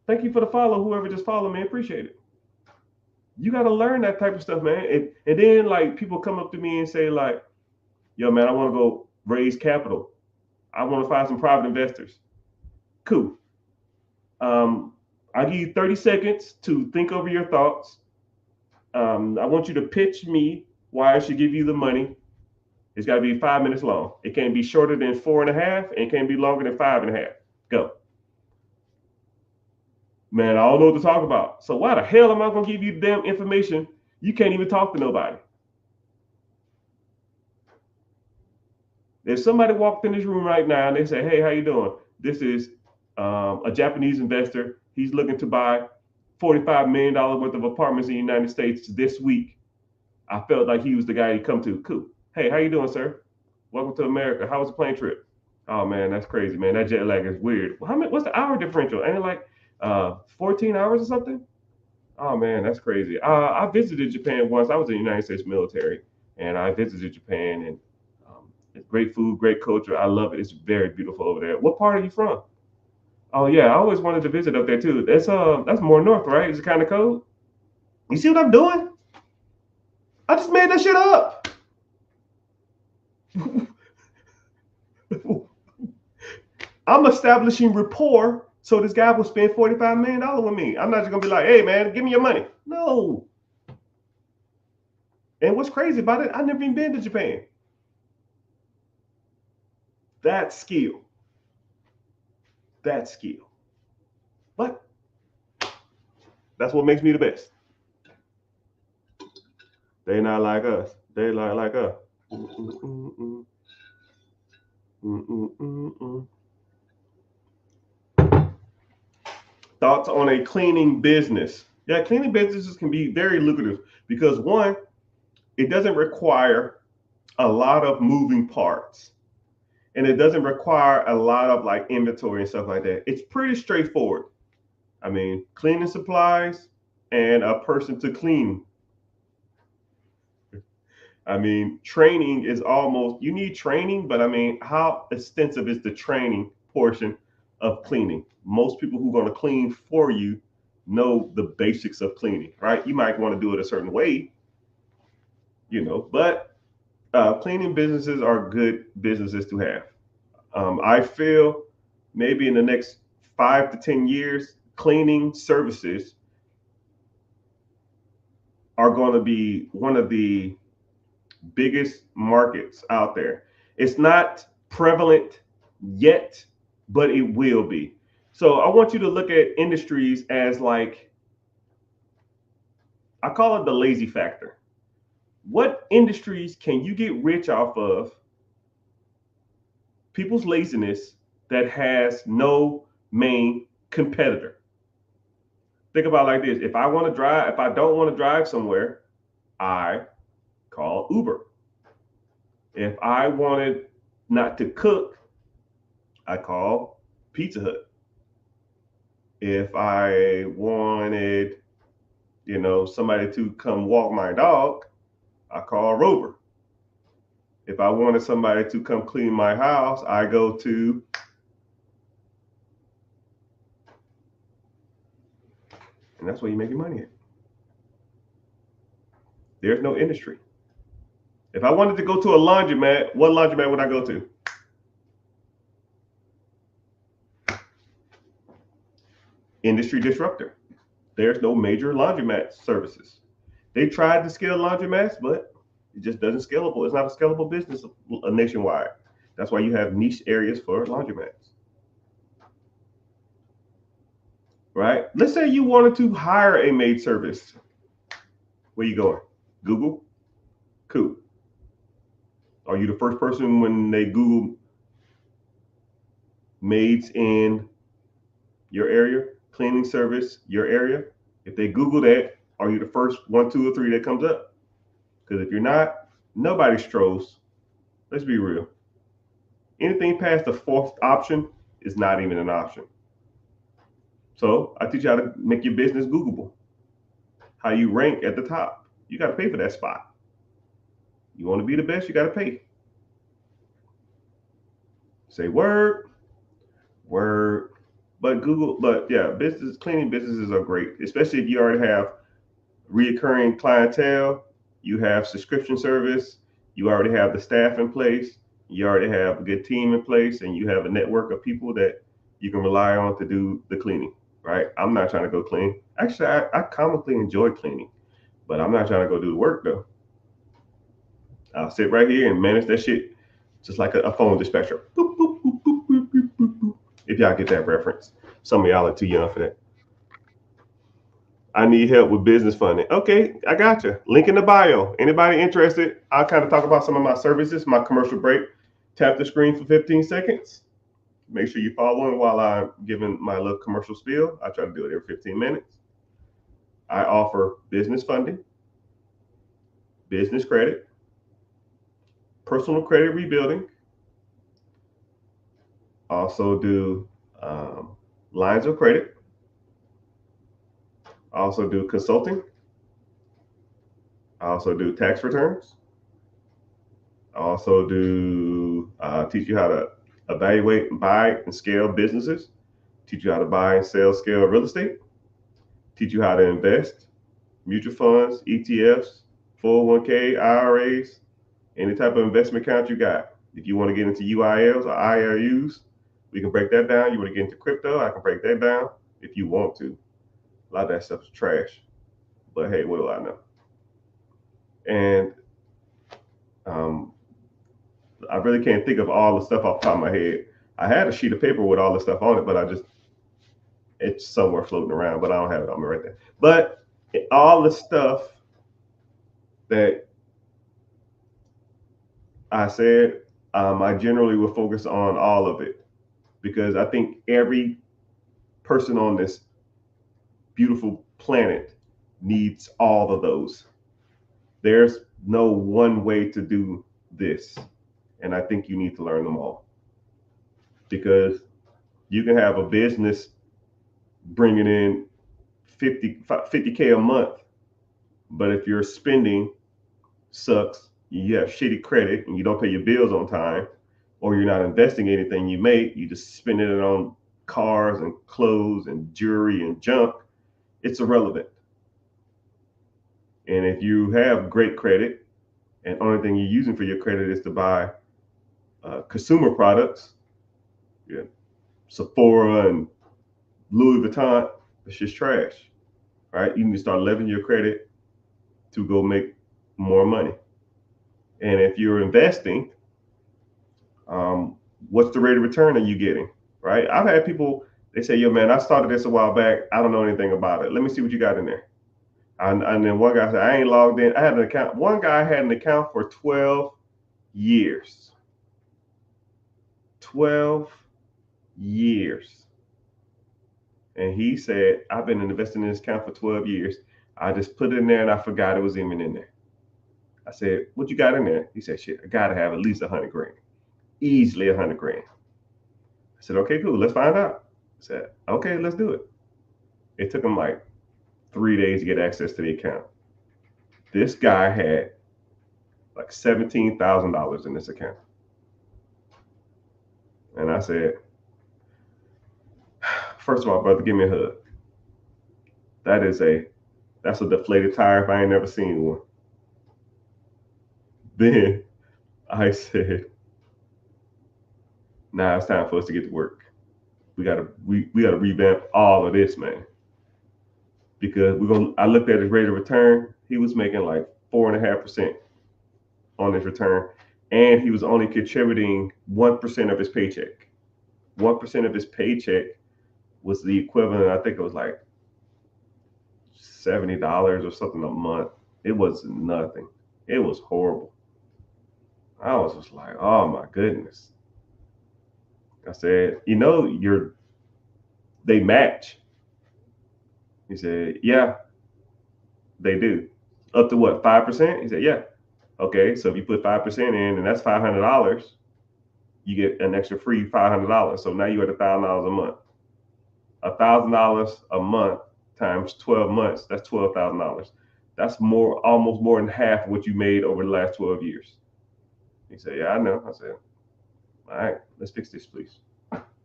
Thank you for the follow, whoever just followed me. Appreciate it. You got to learn that type of stuff, man. And then like people come up to me and say like, yo, man, I want to go raise capital. I want to find some private investors. Cool. I'll give you 30 seconds to think over your thoughts. I want you to pitch me why I should give you the money. It's got to be 5 minutes long. It can't be shorter than 4.5, and it can't be longer than 5.5. Go. Man, I don't know what to talk about. So why the hell am I going to give you the damn information? You can't even talk to nobody. If somebody walked in this room right now and they say, hey, how you doing? This is a Japanese investor. He's looking to buy $45 million worth of apartments in the United States this week. I felt like he was the guy you come to. Cool. Hey, how you doing, sir? Welcome to America. How was the plane trip? Oh, man, that's crazy, man. That jet lag is weird. What's the hour differential? Ain't it like 14 hours or something? Oh, man, that's crazy. I visited Japan once. I was in the United States military, and I visited Japan, and it's great food, great culture. I love it. It's very beautiful over there. What part are you from? Oh, yeah, I always wanted to visit up there, too. That's more north, right? Is it kind of cold? You see what I'm doing? I just made that shit up. I'm establishing rapport so this guy will spend $45 million with me. I'm not just going to be like, hey, man, give me your money. No. And what's crazy about it, I've never even been to Japan. That skill. But that's what makes me the best. They not like us. They like us. Thoughts on a cleaning business? Yeah, cleaning businesses can be very lucrative because one, it doesn't require a lot of moving parts, and it doesn't require a lot of like inventory and stuff like that. It's pretty straightforward. I mean, cleaning supplies and a person to clean. I mean, training is almost, you need training, but I mean, how extensive is the training portion of cleaning? Most people who are going to clean for you know the basics of cleaning, right? You might want to do it a certain way, but cleaning businesses are good businesses to have. I feel maybe in the next 5 to 10 years, cleaning services are going to be one of the biggest markets out there. It's not prevalent yet, but it will be. So I want you to look at industries as like, I call it the lazy factor. What industries can you get rich off of people's laziness that has no main competitor? Think about it like this. If I don't want to drive somewhere, I call Uber. If I wanted not to cook, I call Pizza Hut. If I wanted, somebody to come walk my dog, I call Rover. If I wanted somebody to come clean my house, I go to and that's where you make your money at. There's no industry. If I wanted to go to a laundromat, what laundromat would I go to? Industry disruptor. There's no major laundromat services. They tried to scale laundromats, but it just doesn't scalable. It's not a scalable business nationwide. That's why you have niche areas for laundromats. Right? Let's say you wanted to hire a maid service. Where you going? Google? Cool. Are you the first person when they Google maids in your area, cleaning service, your area? If they Google that, are you the first 1, 2, or 3 that comes up? Because if you're not, nobody strolls. Let's be real. Anything past the 4th option is not even an option. So I teach you how to make your business Googleable. How you rank at the top. You got to pay for that spot. You want to be the best, you got to pay. Say word. But yeah, cleaning businesses are great, especially if you already have reoccurring clientele, you have subscription service, you already have the staff in place, you already have a good team in place, and you have a network of people that you can rely on to do the cleaning, right? I'm not trying to go clean. Actually, I comically enjoy cleaning, but I'm not trying to go do the work though. I'll sit right here and manage that shit just like a phone dispatcher. Boop, boop, boop, boop, boop, boop, boop, boop. If y'all get that reference. Some of y'all are too young for that. I need help with business funding. Okay, I got you. Link in the bio. Anybody interested? I'll kind of talk about some of my services, my commercial break. Tap the screen for 15 seconds. Make sure you follow while I'm giving my little commercial spiel. I try to do it every 15 minutes. I offer business funding, business credit, personal credit rebuilding. Also do lines of credit. I also do consulting. I also do tax returns. I also do teach you how to evaluate, buy, and scale businesses. Teach you how to buy and sell, scale real estate. Teach you how to invest, mutual funds, ETFs, 401k, IRAs, any type of investment account you got. If you want to get into UILs or IRUs, we can break that down. You want to get into crypto, I can break that down if you want to. A lot of that stuff is trash. But hey, what do I know? And I really can't think of all the stuff off the top of my head. I had a sheet of paper with all the stuff on it, but it's somewhere floating around, but I don't have it on me right there. But all the stuff that I said, I generally will focus on all of it because I think every person on this beautiful planet needs all of those. There's no one way to do this. And I think you need to learn them all because you can have a business bringing in 50K a month, but if your spending sucks, you have shitty credit and you don't pay your bills on time, or you're not investing anything you make, you just spending it on cars and clothes and jewelry and junk, it's irrelevant. And if you have great credit and only thing you're using for your credit is to buy consumer products, yeah, Sephora and Louis Vuitton, it's just trash, right? You need to start leveraging your credit to go make more money. And if you're investing, what's the rate of return are you getting, right? I've had people, they say, yo, man, I started this a while back. I don't know anything about it. Let me see what you got in there. And then one guy said, I ain't logged in. I had an account. One guy had an account for 12 years. 12 years. And he said, I've been investing in this account for 12 years. I just put it in there and I forgot it was even in there. I said, what you got in there? He said, shit, I got to have at least 100 grand. Easily 100 grand. I said, okay, cool. Let's find out. I said, okay, let's do it. It took him like 3 days to get access to the account. This guy had like $17,000 in this account. And I said, first of all, brother, give me a hug. That's a deflated tire if I ain't never seen one. Then I said, now it's time for us to get to work. We gotta revamp all of this, man. Because I looked at his rate of return. He was making like 4.5% on his return, and he was only contributing 1% of his paycheck. 1% of his paycheck was the equivalent, I think it was like $70 or something a month. It was nothing. It was horrible. I was just like, oh my goodness. I said, they match. He said, yeah, they do. Up to what, 5%? He said, yeah. Okay, so if you put 5% in, and that's $500, you get an extra free $500. So now you're at $1,000 a month. $1,000 a month times 12 months, that's $12,000. That's almost more than half of what you made over the last 12 years. He said, yeah, I know. I said, all right, let's fix this, please.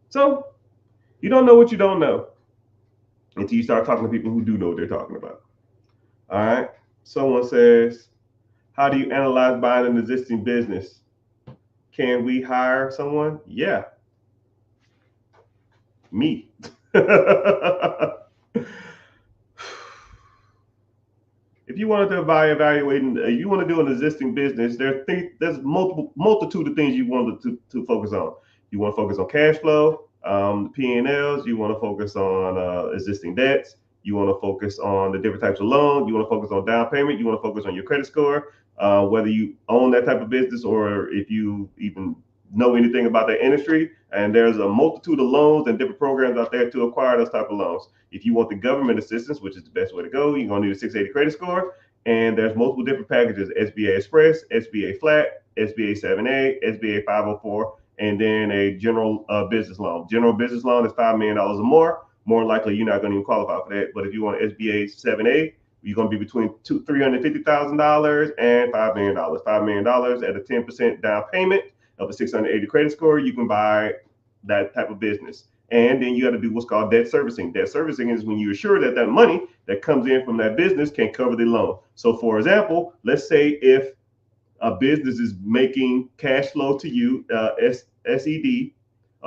So you don't know what you don't know until you start talking to people who do know what they're talking about. All right. Someone says, how do you analyze buying an existing business? Can we hire someone? Yeah. Me. If you wanted to evaluate, you want to do an existing business, there's multitude of things you want to focus on. You want to focus on cash flow, the P&Ls. You want to focus on existing debts. You want to focus on the different types of loans. You want to focus on down payment. You want to focus on your credit score, whether you own that type of business or if you even know anything about that industry. And there's a multitude of loans and different programs out there to acquire those type of loans. If you want the government assistance, which is the best way to go, you're going to need a 680 credit score. And there's multiple different packages: SBA Express, SBA Flat, SBA 7A, SBA 504, and then a general business loan. General business loan is $5 million or more. More likely, you're not going to even qualify for that. But if you want SBA 7A, you're going to be between $350,000 and $5 million. $5 million at a 10% down payment of a 680 credit score, you can buy that type of business. And then you got to do what's called debt servicing. Debt servicing is when you're sure that money that comes in from that business can cover the loan. So for example, let's say if a business is making cash flow to you, SED,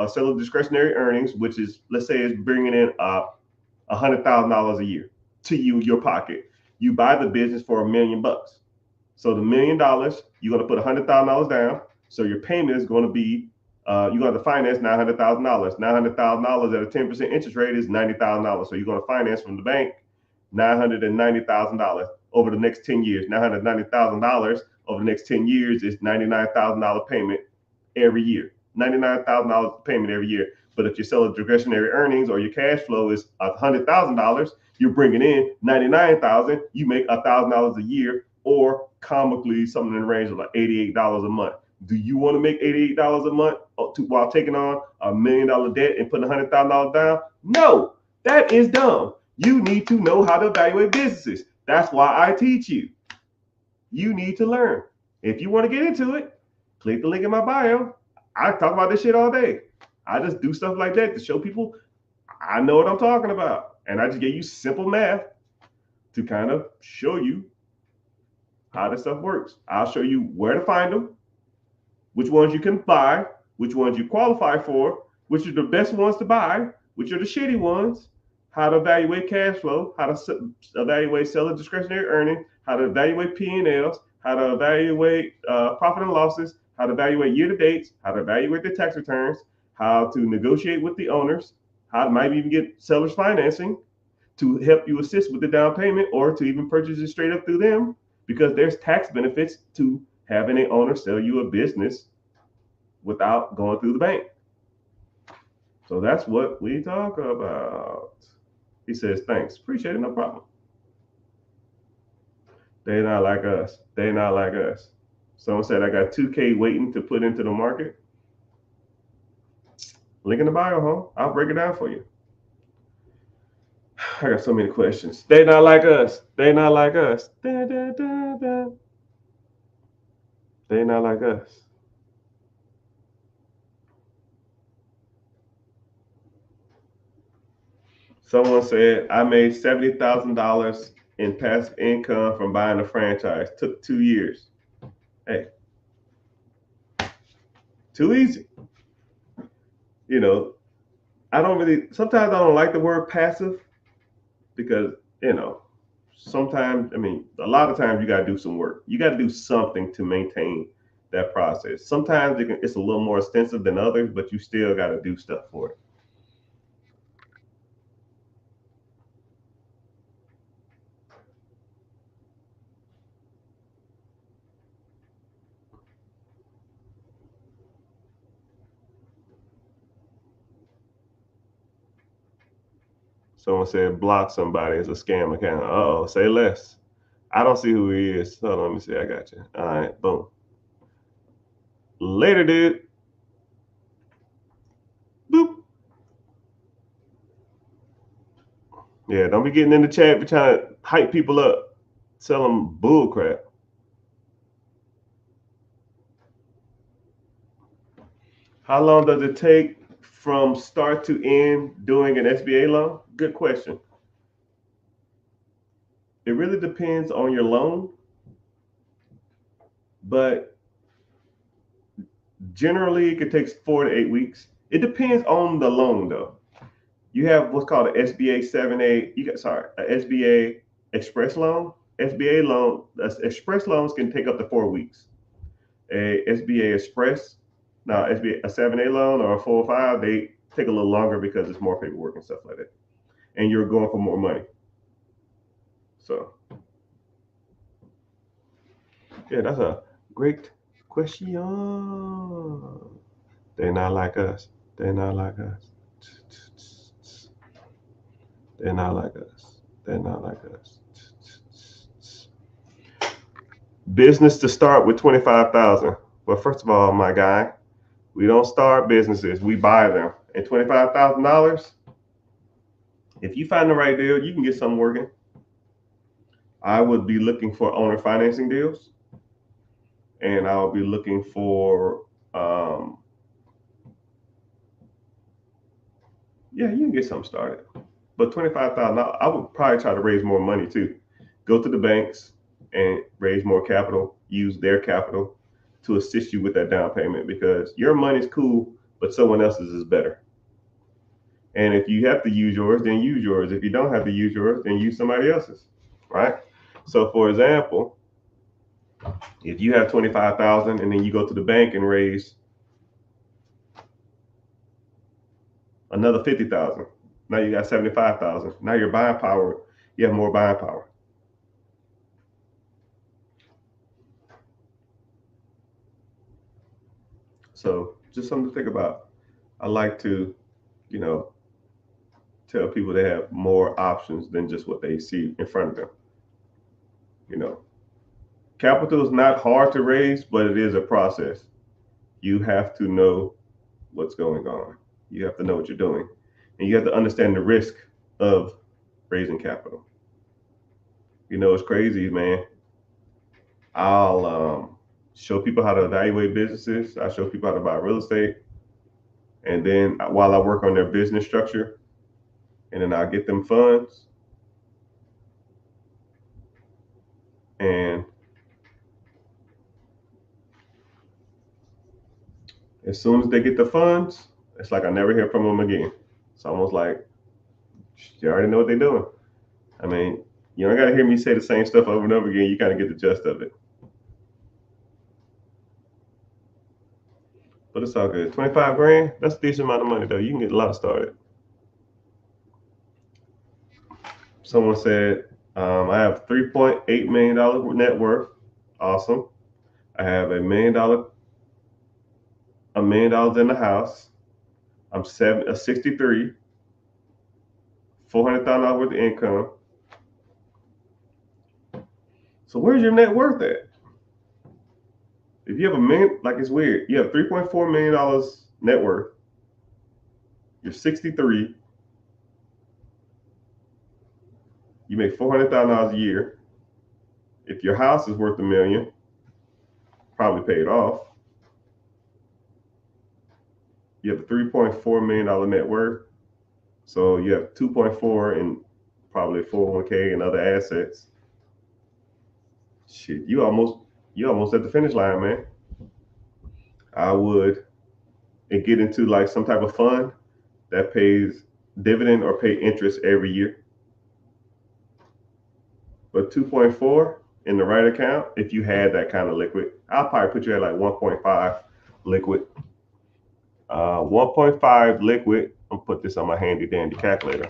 seller discretionary earnings, which is, let's say, is bringing in $100,000 a year to you, your pocket. You buy the business for $1 million. So the $1 million, you're going to put $100,000 down. So your payment is going to be, you're going to have to finance $900,000. $900,000 at a 10% interest rate is $90,000. So you're going to finance from the bank $990,000 over the next 10 years. $990,000 over the next 10 years is $99,000 payment every year. $99,000 payment every year. But if you sell a discretionary earnings or your cash flow is $100,000, you're bringing in $99,000. You make $1,000 a year, or comically something in the range of like $88 a month. Do you want to make $88 a month while taking on $1 million debt and putting $100,000 down? No, that is dumb. You need to know how to evaluate businesses. That's why I teach you. You need to learn. If you want to get into it, click the link in my bio. I talk about this shit all day. I just do stuff like that to show people I know what I'm talking about. And I just gave you simple math to kind of show you how this stuff works. I'll show you where to find them, which ones you can buy, which ones you qualify for, which are the best ones to buy, which are the shitty ones, how to evaluate cash flow, how to evaluate seller discretionary earnings, how to evaluate P&Ls, how to evaluate profit and losses, how to evaluate year-to-dates, how to evaluate the tax returns, how to negotiate with the owners, how to might even get sellers financing to help you assist with the down payment or to even purchase it straight up through them, because there's tax benefits to having an owner sell you a business without going through the bank. So that's what we talk about. He says, thanks. Appreciate it. No problem. They're not like us. They're not like us. Someone said, I got 2K waiting to put into the market. Link in the bio, huh? I'll break it down for you. I got so many questions. They're not like us. They're not like us. Da, da, da, da. They not like us. Someone said I made $70,000 in passive income from buying a franchise. Took 2 years. Hey, too easy. You know, I don't really. Sometimes I don't like the word passive because sometimes a lot of times you got to do some work. You got to do something to maintain that process. Sometimes it's a little more extensive than others, but you still got to do stuff for it. Someone said block somebody as a scam account. Uh-oh, say less. I don't see who he is. Hold on, let me see. I got you. All right, boom. Later, dude. Boop. Yeah, don't be getting in the chat be trying to hype people up, tell them bull crap. How long does it take from start to end doing an SBA loan? Good question. It really depends on your loan, but generally it could take 4 to 8 weeks. It depends on the loan though. You have what's called an SBA 7A. An SBA express loan. SBA loan, express loans can take up to 4 weeks. A SBA express, now SBA a 7A loan or a 405, they take a little longer because it's more paperwork and stuff like that, and you're going for more money. So yeah, that's a great question. They're not like us. They're not like us. They're not like us. They're not like us. Business to start with 25,000. Well, first of all, my guy, we don't start businesses. We buy them. And $25,000, if you find the right deal, you can get something working. I would be looking for owner financing deals, and I'll be looking for yeah, you can get something started. But 25,000, I would probably try to raise more money too. Go to the banks and raise more capital. Use their capital to assist you with that down payment because your money's cool, but someone else's is better. And if you have to use yours, then use yours. If you don't have to use yours, then use somebody else's. Right? So, for example, if you have 25,000 and then you go to the bank and raise another 50,000, now you got 75,000. Now your buying power, you have more buying power. So just something to think about. I like to, you know, tell people they have more options than just what they see in front of them. You know, capital is not hard to raise, but it is a process. You have to know what's going on. You have to know what you're doing, and you have to understand the risk of raising capital. It's crazy, man. I'll show people how to evaluate businesses. I show people how to buy real estate, and then while I work on their business structure, and then I'll get them funds, and as soon as they get the funds, it's like I never hear from them again. It's almost like you already know what they're doing. I mean, you don't got to hear me say the same stuff over and over again. You kind of get the gist of it. But it's all good. 25 grand, that's a decent amount of money, though. You can get a lot started. Someone said, I have $3.8 million net worth. Awesome. I have $1 million in the house. I'm 63, $400,000 worth of income. So where's your net worth at? If you have like it's weird. You have $3.4 million net worth. You're 63. You make $400,000 a year. If your house is worth $1 million, probably paid off. You have a $3.4 million net worth. So you have 2.4 in probably 401k and other assets. Shit, you almost at the finish line, man. I would and get into like some type of fund that pays dividend or pay interest every year. But 2.4 in the right account, if you had that kind of liquid, I'll probably put you at like 1.5 liquid. 1.5 liquid. I'll put this on my handy dandy calculator.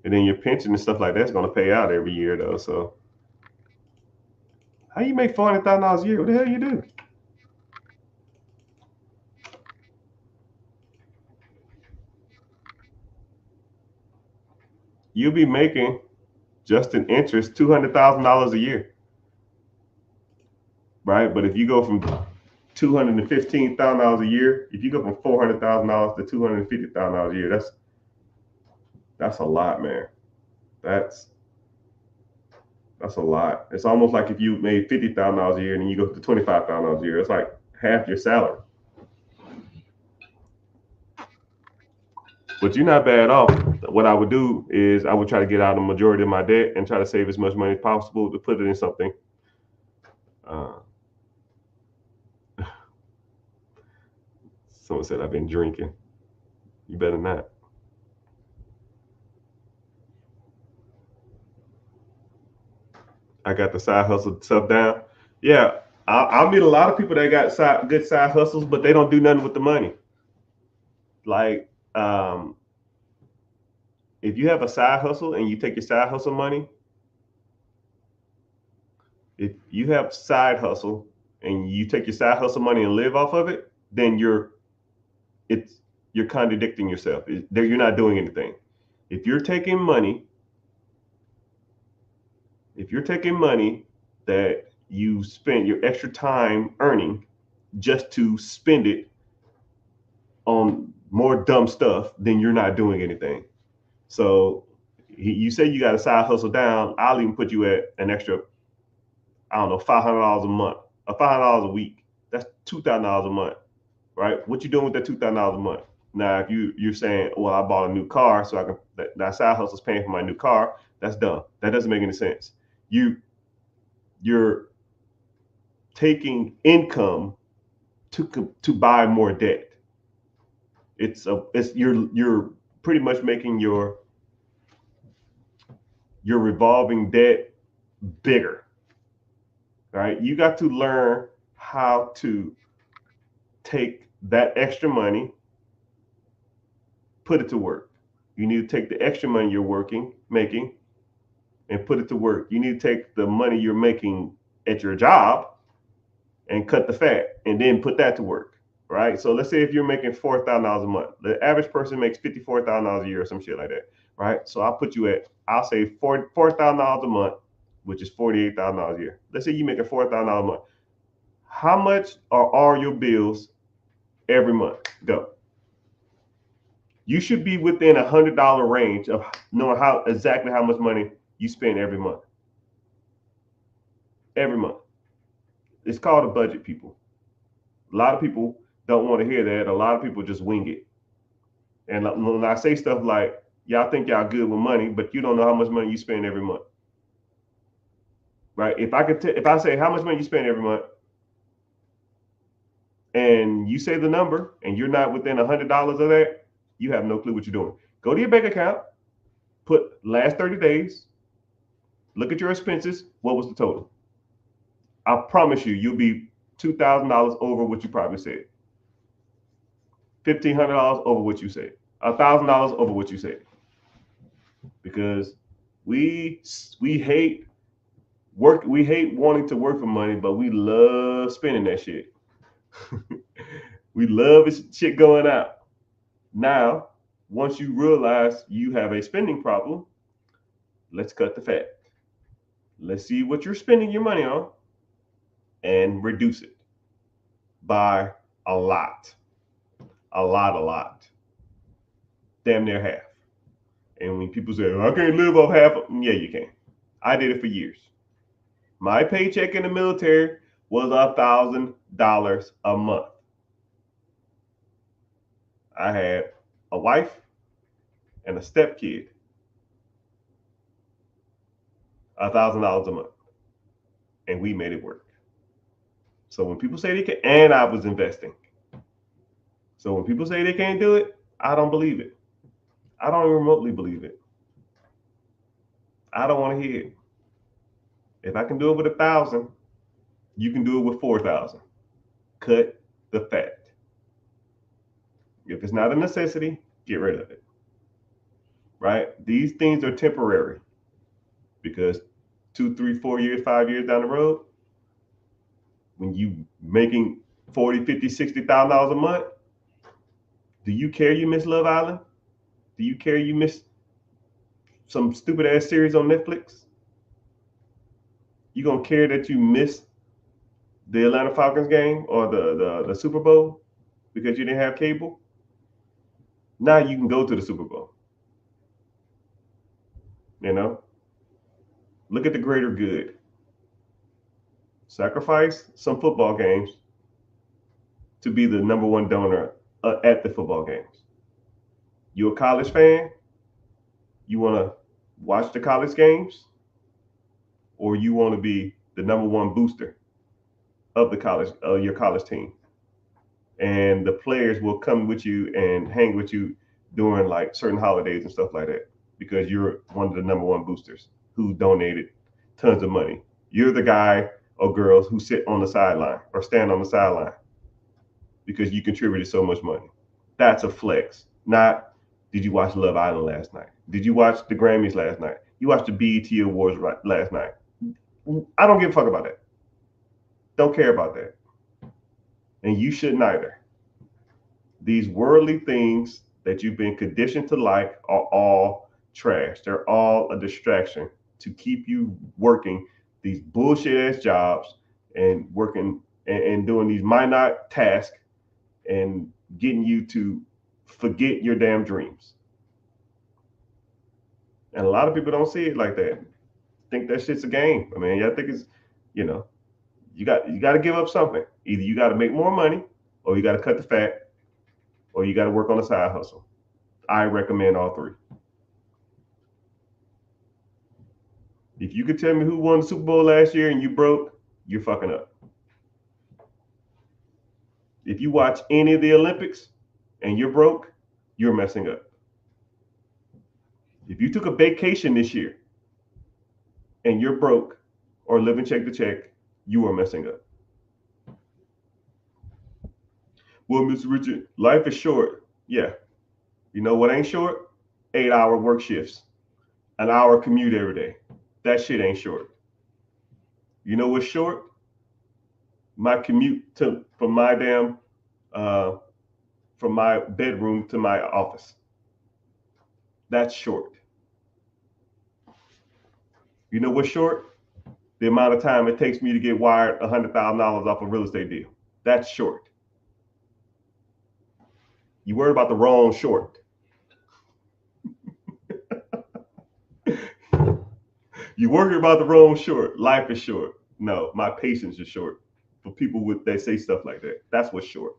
And then your pension and stuff like that's going to pay out every year though. So how you make $400,000 a year? What the hell you do? You'll be making just in interest $200,000 a year, right? But if you go from $215,000 a year, if you go from $400,000 to $250,000 a year, that's a lot, man. That's a lot. It's almost like if you made $50,000 a year and then you go to $25,000 a year, it's like half your salary. But you're not bad off. What I would do is I would try to get out the majority of my debt and try to save as much money as possible to put it in something. Someone said I've been drinking. You better not. I got the side hustle stuff down. Yeah, I'll meet a lot of people that got good side hustles, but they don't do nothing with the money. Like, if you have a side hustle and you take your side hustle money, if you have side hustle and you take your side hustle money and live off of it, then you're contradicting yourself. You're not doing anything. If you're taking money that you spend your extra time earning just to spend it on more dumb stuff, then you're not doing anything. So you say you got a side hustle down, I'll even put you at an extra, I don't know, $500 a month or $500 a week. That's $2,000 a month, right? What you doing with that $2,000 a month? Now, if you're saying, well, I bought a new car, so I can that side hustle is paying for my new car, that's dumb. That doesn't make any sense. You're taking income to buy more debt. You're pretty much making your revolving debt bigger, right? You got to learn how to take that extra money, put it to work. You need to take the extra money you're making, and put it to work. You need to take the money you're making at your job and cut the fat, and then put that to work, right? So let's say if you're making $4,000 a month, the average person makes $54,000 a year or some shit like that, right? So I'll say $4,000 a month, which is $48,000 a year. Let's say you're making $4,000 a month. How much are all your bills every month? Go. You should be within $100 range of knowing exactly how much money you spend every month. Every month. It's called a budget, people. A lot of people don't want to hear that. A lot of people just wing it. And when I say stuff like, y'all think y'all good with money, but you don't know how much money you spend every month. Right? If I say how much money you spend every month, and you say the number, and you're not within $100 of that, you have no clue what you're doing. Go to your bank account, put last 30 days, look at your expenses. What was the total? I promise you'll be $2,000 over what you probably said. $1,500 over what you said. $1,000 over what you said. Because we hate work. We hate wanting to work for money, but we love spending that shit. We love shit going out. Now, once you realize you have a spending problem, let's cut the fat. Let's see what you're spending your money on and reduce it by a lot. A lot. Damn near half. And when people say, I can't live off half, yeah, you can. I did it for years. My paycheck in the military was $1,000 a month. I had a wife and a stepkid. $1,000 a month. And we made it work. So when people say they can, and I was investing. So when people say they can't do it, I don't believe it. I don't even remotely believe it. I don't want to hear it. If I can do it with 1,000, you can do it with 4,000. Cut the fat. If it's not a necessity, get rid of it. Right? These things are temporary because 2, 3, 4 years, 5 years down the road, when you making $40,000, $50,000, $60,000 a month, do you care you miss Love Island? Do you care you miss some stupid ass series on Netflix? You gonna care that you missed the Atlanta Falcons game or the Super Bowl because you didn't have cable? Now you can go to the Super Bowl. You know? Look at the greater good. Sacrifice some football games to be the number one donor at the football games. You a college fan? You want to watch the college games? Or you want to be the number one booster of the college, your college team? And the players will come with you and hang with you during like certain holidays and stuff like that because you're one of the number one boosters who donated tons of money. You're the guy or girls who sit on the sideline or stand on the sideline because you contributed so much money. That's a flex. Not, did you watch Love Island last night? Did you watch the Grammys last night? You watched the BET Awards last night? I don't give a fuck about that. Don't care about that. And you shouldn't either. These worldly things that you've been conditioned to like are all trash. They're all a distraction to keep you working these bullshit ass jobs and working and doing these minor tasks and getting you to forget your damn dreams. And a lot of people don't see it like that. Think that shit's a game. I mean, I think it's, you know, you got to give up something. Either you got to make more money, or you got to cut the fat, or you got to work on a side hustle. I recommend all three. If you could tell me who won the Super Bowl last year and you broke, you're fucking up. If you watch any of the Olympics and you're broke, you're messing up. If you took a vacation this year and you're broke or living check to check, you are messing up. Well, Mr. Richard, life is short. Yeah. You know what ain't short? 8-hour work shifts, an hour commute every day. That shit ain't short. You know what's short? My commute from my bedroom to my office. That's short. You know what's short? The amount of time it takes me to get wired $100,000 off a real estate deal. That's short. You worry about the wrong short. You worry about the wrong short. Life is short. No, my patience is short. For people that say stuff like that, that's what's short.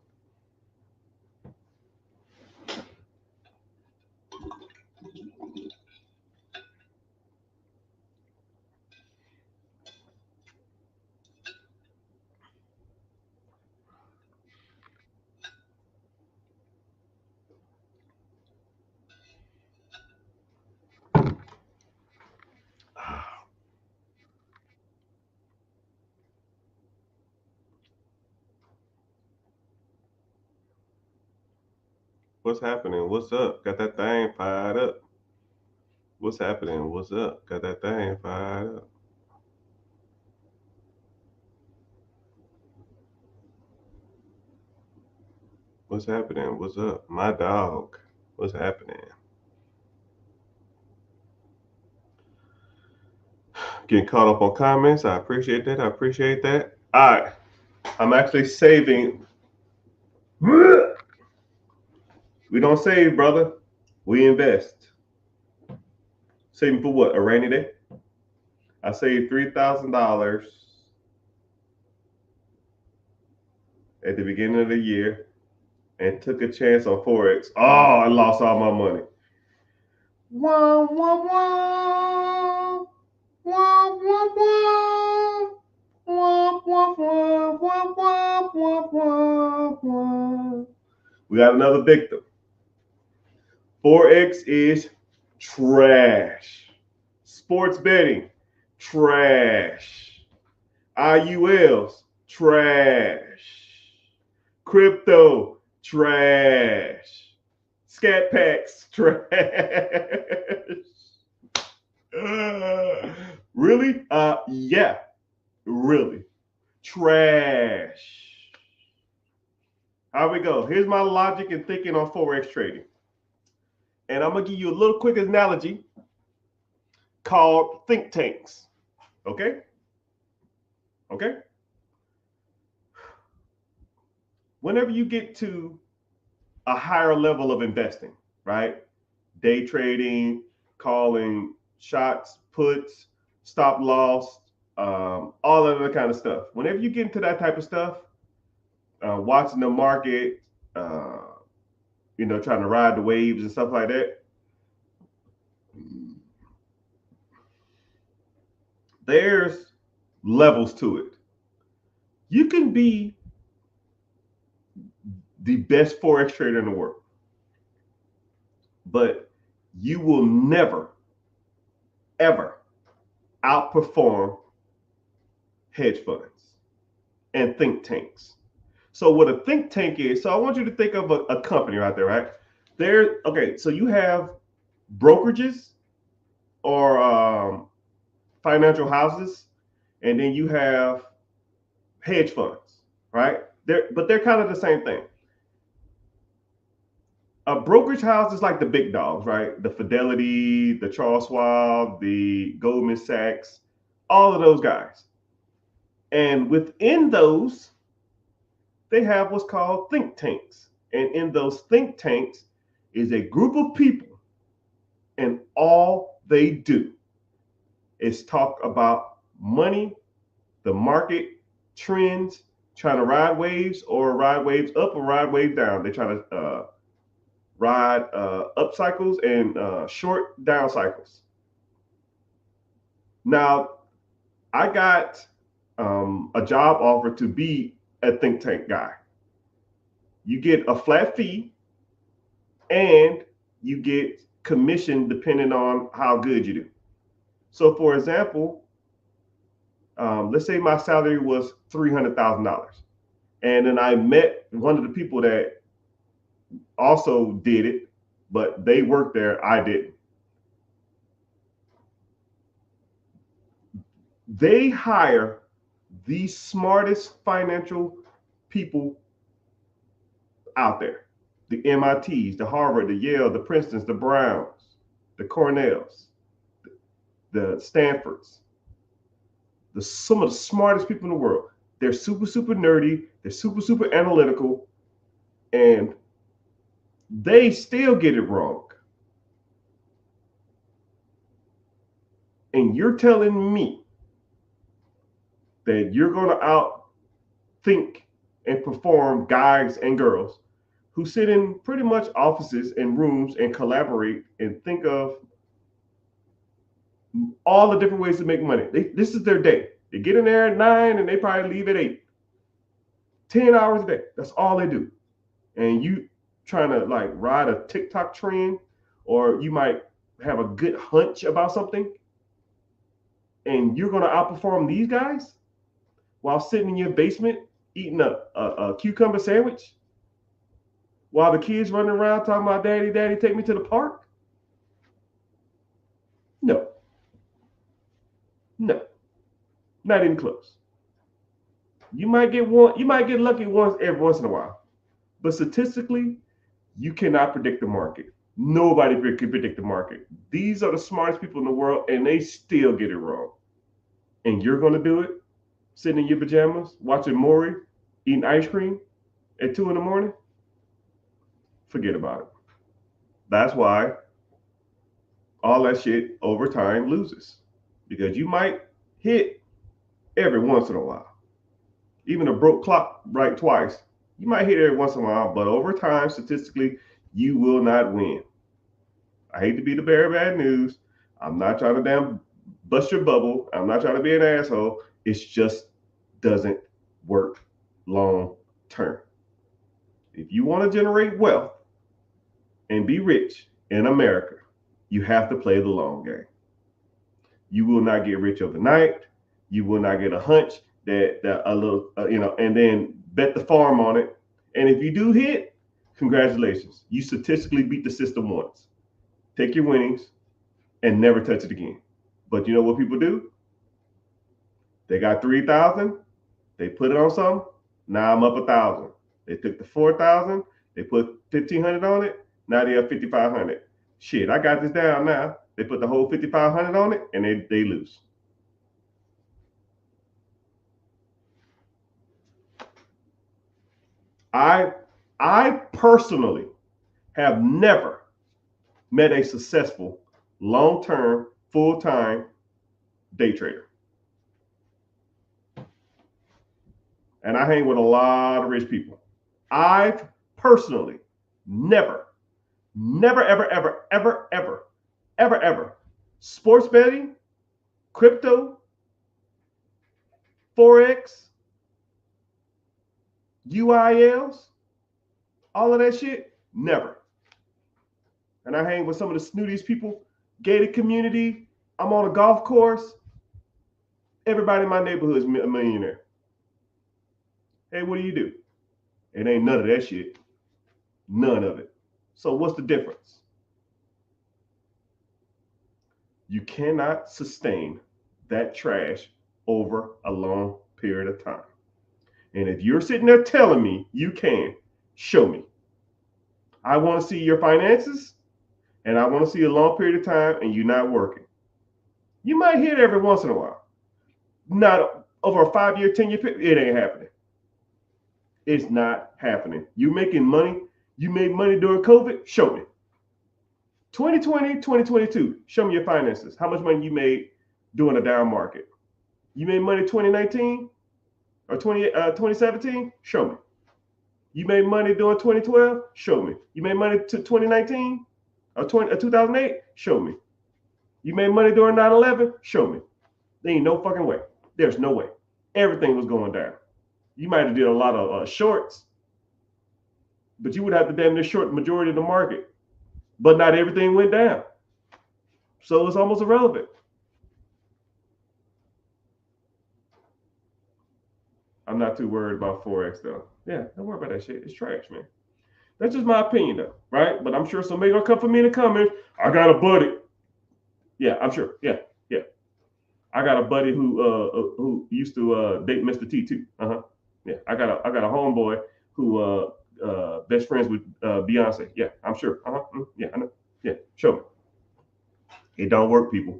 What's happening? What's up? Got that thing fired up. What's happening? What's up? Got that thing fired up. What's happening? What's up? My dog. What's happening? Getting caught up on comments. I appreciate that. I appreciate that. All right. I'm actually saving. We don't save, brother. We invest. Saving for what? A rainy day? I saved $3,000 at the beginning of the year and took a chance on Forex. Oh, I lost all my money. Wah, wah, wah. Wah, wah, wah. Wah, wah, wah, wah, wah, wah, wah, wah. We got another victim. Forex is trash. Sports betting, trash. IULs, trash. Crypto, trash. Scat packs, trash. Really? Yeah, really. Trash. How we go? Here's my logic and thinking on Forex trading. And I'm going to give you a little quick analogy called think tanks. Okay? Okay? Whenever you get to a higher level of investing, right? Day trading, calling shots, puts, stop loss, all of that kind of stuff. Whenever you get into that type of stuff, watching the market, trying to ride the waves and stuff like that, there's levels to it. You can be the best Forex trader in the world, but you will never, ever outperform hedge funds and think tanks. So what a think tank is, so I want you to think of a company right there, right? Okay, so you have brokerages or financial houses, and then you have hedge funds, right? But they're kind of the same thing. A brokerage house is like the big dogs, right? The Fidelity, the Charles Schwab, the Goldman Sachs, all of those guys. And within those, they have what's called think tanks. And in those think tanks is a group of people, and all they do is talk about money, the market, trends, trying to ride waves or ride waves up or ride waves down. They're trying to ride up cycles and short down cycles. Now, I got a job offer to be a think tank guy. You get a flat fee and you get commission depending on how good you do. So, for example, let's say my salary was $300,000, and then I met one of the people that also did it, but they worked there, I didn't. They hire the smartest financial people out there. The MITs, the Harvard, the Yale, the Princetons, the Browns, the Cornells, the Stanfords, some of the smartest people in the world. They're super, super nerdy. They're super, super analytical. And they still get it wrong. And you're telling me that you're going to outthink and perform guys and girls who sit in pretty much offices and rooms and collaborate and think of all the different ways to make money. This is their day. They get in there at 9 and they probably leave at 8. 10 hours a day. That's all they do. And you trying to like ride a TikTok trend, or you might have a good hunch about something, and you're going to outperform these guys while sitting in your basement eating a cucumber sandwich while the kids running around talking about daddy, daddy, take me to the park? No, not even close. You might get lucky every once in a while, but statistically, you cannot predict the market. Nobody can predict the market. These are the smartest people in the world, and they still get it wrong. And you're going to do it sitting in your pajamas, watching Maury, eating ice cream at 2 a.m? Forget about it. That's why all that shit over time loses. Because you might hit every once in a while. Even a broke clock right twice. You might hit every once in a while, but over time, statistically, you will not win. I hate to be the bearer of bad news. I'm not trying to damn bust your bubble. I'm not trying to be an asshole. It just doesn't work long term. If you want to generate wealth and be rich in America, you have to play the long game. You will not get rich overnight. You will not get a hunch that a little, and then bet the farm on it. And if you do hit, congratulations. You statistically beat the system once. Take your winnings and never touch it again. But you know what people do? They got 3,000. They put it on something. Now I'm up 1,000. They took the 4,000. They put 1,500 on it. Now they have 5,500. Shit, I got this down now. They put the whole 5,500 on it and they lose. I personally have never met a successful long-term full-time day trader. And I hang with a lot of rich people. I've personally never, ever, sports betting, crypto, Forex, UILs, all of that shit, never. And I hang with some of the snootiest people, gated community. I'm on a golf course. Everybody in my neighborhood is a millionaire. Hey, what do you do? It ain't none of that shit. None of it. So what's the difference? You cannot sustain that trash over a long period of time. And if you're sitting there telling me you can, show me. I want to see your finances, and I want to see a long period of time, and you're not working. You might hit it every once in a while. Not over a 5-year, 10-year period. It ain't happening. It's not happening. You making money. You made money during COVID. Show me. 2020, 2022. Show me your finances. How much money you made during a down market? You made money 2019 or 2017? Show me. You made money during 2012? Show me. You made money to 2019 or 2008? Show me. You made money during 9/11? Show me. There ain't no fucking way. There's no way. Everything was going down. You might have did a lot of shorts, but you would have to damn near short the majority of the market. But not everything went down. So it's almost irrelevant. I'm not too worried about Forex though. Yeah, don't worry about that shit. It's trash, man. That's just my opinion though, right? But I'm sure somebody gonna come for me in the comments. I got a buddy. Yeah, I'm sure. Yeah. I got a buddy who used to date Mr. T too. Yeah, I got a homeboy who best friends with Beyonce. Yeah, I'm sure. Yeah, I know. Yeah, show me. It don't work, people.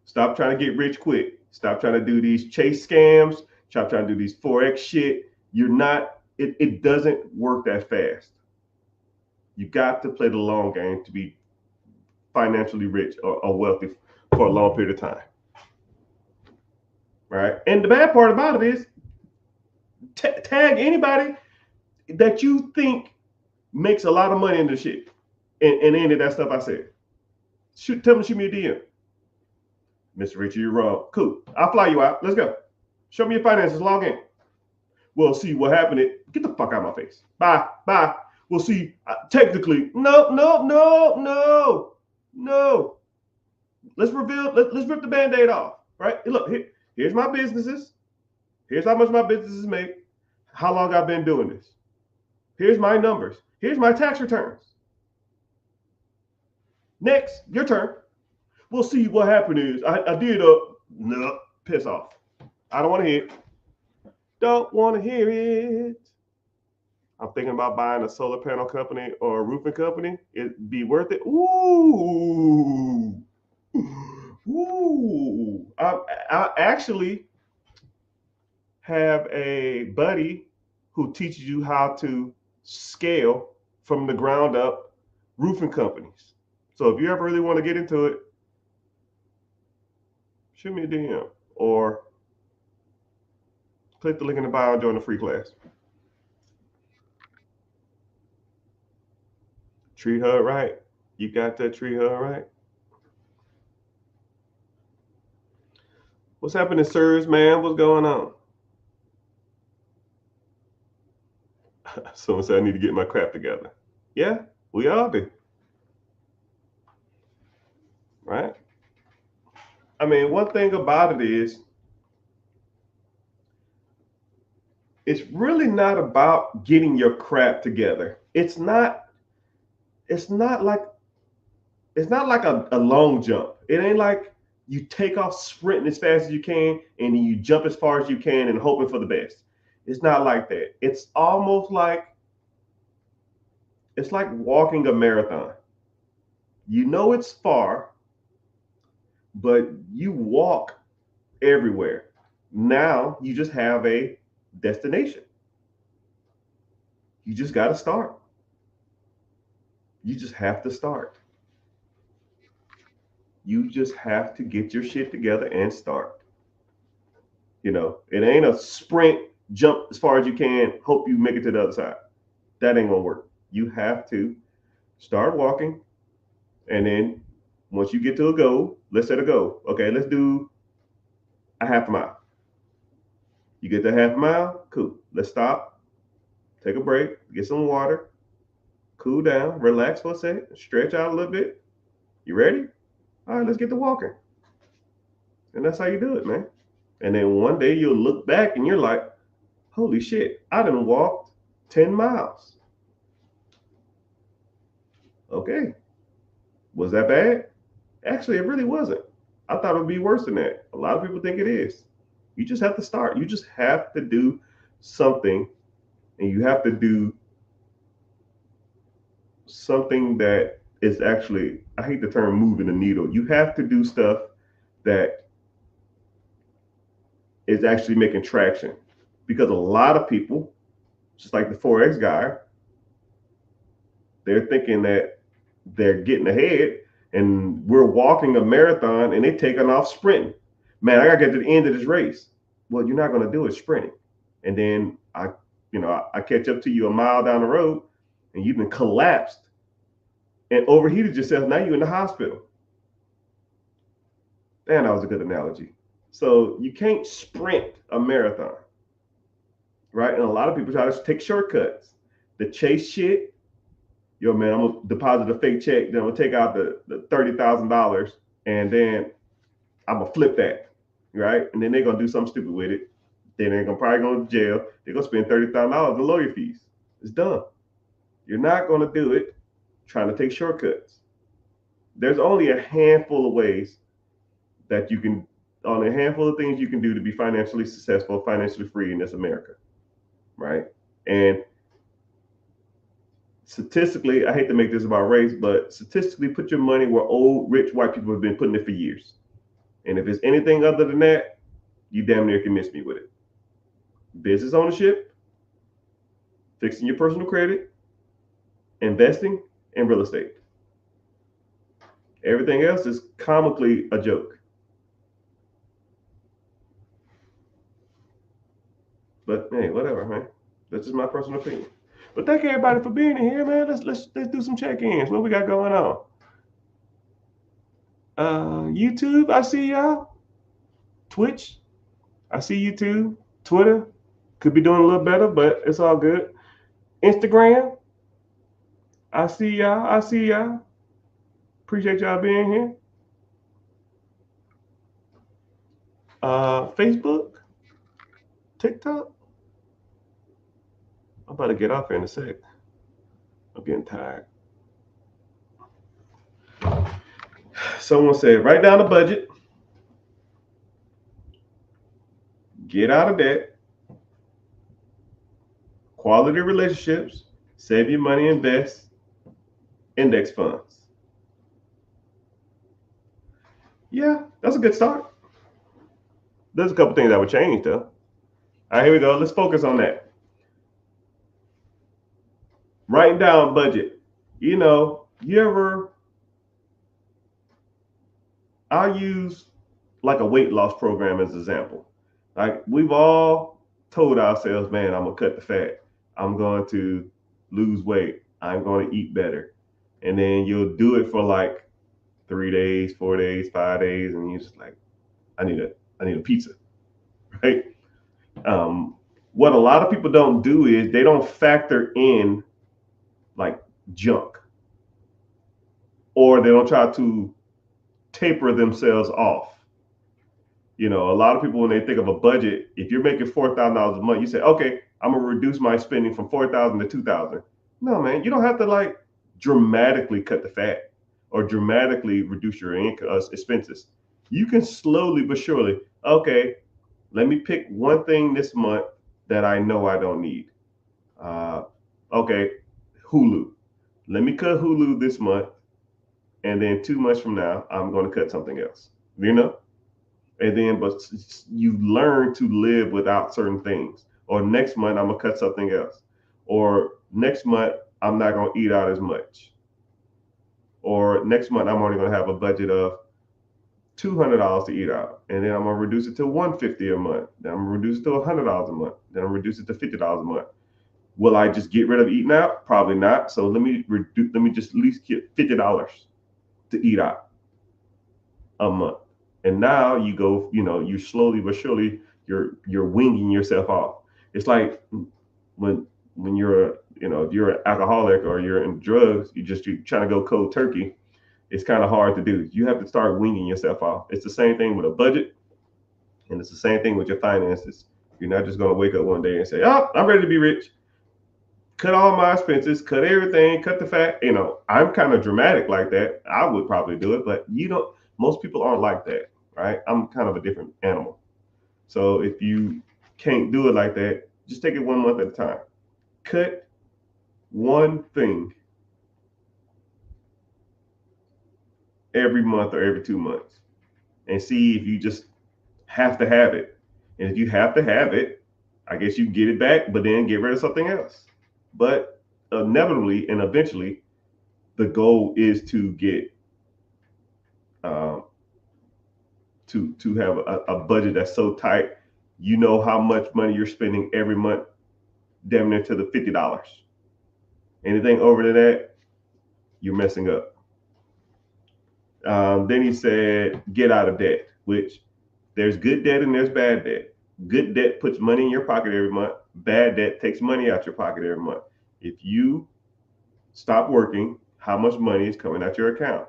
Stop trying to get rich quick. Stop trying to do these chase scams. Stop trying to do these Forex shit. You're not, it doesn't work that fast. You got to play the long game to be financially rich or wealthy for a long period of time. Right? And the bad part about it is tag anybody that you think makes a lot of money in this shit and any of that stuff I said. Tell me, shoot me a DM. Mr. Richie, you're wrong. Cool. I'll fly you out. Let's go. Show me your finances. Log in. We'll see what happened. Get the fuck out of my face. Bye. We'll see. Technically, no. Let's reveal. Let's rip the Band-Aid off. Right? Look, here's my businesses. Here's how much my businesses make. How long I've been doing this. Here's my numbers. Here's my tax returns. Next, your turn. We'll see what happened is I did no, piss off. I don't want to hear it. Don't want to hear it. I'm thinking about buying a solar panel company or a roofing company. It'd be worth it. Ooh. I actually have a buddy who teaches you how to scale from the ground up roofing companies. So if you ever really want to get into it, shoot me a DM. or click the link in the bio and join the free class. Treat her right. You got that, treat her right. What's happening, sirs, man? What's going on? Someone said I need to get my crap together. Yeah, we all do. Right? I mean, one thing about it is, it's really not about getting your crap together. It's not like a long jump. It ain't like you take off sprinting as fast as you can and then you jump as far as you can and hoping for the best. It's not like that. It's almost like walking a marathon. You know it's far, but you walk everywhere. Now you just have a destination. You just got to start. You just have to start. You just have to get your shit together and start. You know, it ain't a sprint, jump as far as you can, hope you make it to the other side. That ain't gonna work. You have to start walking, and then once you get to a goal, let's set a goal. Okay, let's do a half a mile. You get that half a mile, cool. Let's stop, take a break, get some water, cool down, relax for a second, stretch out a little bit. You ready? All right, let's get to walking. And that's how you do it, man. And then one day you'll look back and you're like, holy shit, I done walked 10 miles. Okay. Was that bad? Actually, it really wasn't. I thought it would be worse than that. A lot of people think it is. You just have to start. You just have to do something, and you have to do something that is actually, I hate the term moving the needle. You have to do stuff that is actually making traction, because a lot of people, just like the Forex guy, they're thinking that they're getting ahead, and we're walking a marathon and they taking off sprinting. Man, I gotta get to the end of this race. Well, you're not gonna do it sprinting. And then I catch up to you a mile down the road and you've been collapsed and overheated yourself. Now you're in the hospital. Man, that was a good analogy. So you can't sprint a marathon, right? And a lot of people try to take shortcuts. The chase shit, yo, man, I'm gonna deposit a fake check, then I'm gonna take out the $30,000, and then I'm gonna flip that, right? And then they're gonna do something stupid with it. Then they're gonna probably go to jail. They're gonna spend $30,000 in lawyer fees. It's done. You're not gonna do it trying to take shortcuts. There's only a handful of ways that you can, on a handful of things you can do to be financially successful, financially free in this America, right? And statistically, I hate to make this about race, but statistically, put your money where old, rich white people have been putting it for years. And if it's anything other than that, you damn near can miss me with it. Business ownership, fixing your personal credit, investing, and real estate. Everything else is comically a joke. But hey, whatever, man. That's just my personal opinion. But thank everybody for being here, man. Let's do some check-ins. What we got going on? YouTube, I see y'all. Twitch, I see you too. Twitter, could be doing a little better, but it's all good. Instagram, I see y'all. I see y'all. Appreciate y'all being here. Facebook, TikTok. I'm about to get off here in a sec. I'm getting tired. Someone said, write down a budget, get out of debt, quality relationships, save your money, invest, index funds. Yeah, that's a good start. There's a couple things I would change though. All right, here we go. Let's focus on that. Writing down budget. You know, I'll use like a weight loss program as an example. Like we've all told ourselves, man, I'm gonna cut the fat. I'm going to lose weight. I'm going to eat better. And then you'll do it for like 3 days, 4 days, 5 days, and you're just like, I need a pizza, right? Um, what a lot of people don't do is they don't factor in like junk, or they don't try to taper themselves off. You know, a lot of people when they think of a budget, if you're making $4,000 a month, you say, okay, I'm gonna reduce my spending from 4,000 to 2,000. No, man, you don't have to like dramatically cut the fat or dramatically reduce your expenses. You can slowly but surely, okay, let me pick one thing this month that I know I don't need. Uh, okay, Hulu. Let me cut Hulu this month, and then 2 months from now, I'm going to cut something else. You know, and then but you learn to live without certain things. Or next month, I'm gonna cut something else. Or next month, I'm not gonna eat out as much. Or next month, I'm only gonna have a budget of $200 to eat out, and then I'm gonna reduce it to $150 a month. Then I'm gonna reduce it to $100 a month. Then I'm gonna reduce it to $50 a month. Will I just get rid of eating out? Probably not. So let me reduce. Let me just at least get $50 to eat out a month. And now you go, you know, you slowly but surely you're winging yourself off. It's like when you're, you know, if you're an alcoholic or you're in drugs, you're trying to go cold turkey. It's kind of hard to do. You have to start winging yourself off. It's the same thing with a budget, and it's the same thing with your finances. You're not just going to wake up one day and say, "Oh, I'm ready to be rich." Cut all my expenses, cut everything, cut the fat. You know, I'm kind of dramatic like that. I would probably do it, but you don't. Most people aren't like that, right? I'm kind of a different animal. So if you can't do it like that, just take it 1 month at a time. Cut one thing every month or every 2 months and see if you just have to have it. And if you have to have it, I guess you get it back, but then get rid of something else. But inevitably and eventually, the goal is to get um, to have a budget that's so tight, you know how much money you're spending every month, damn near to the $50. Anything over to that, you're messing up. Then he said, get out of debt, which there's good debt and there's bad debt. Good debt puts money in your pocket every month. Bad debt takes money out your pocket every month. If you stop working, how much money is coming out your account?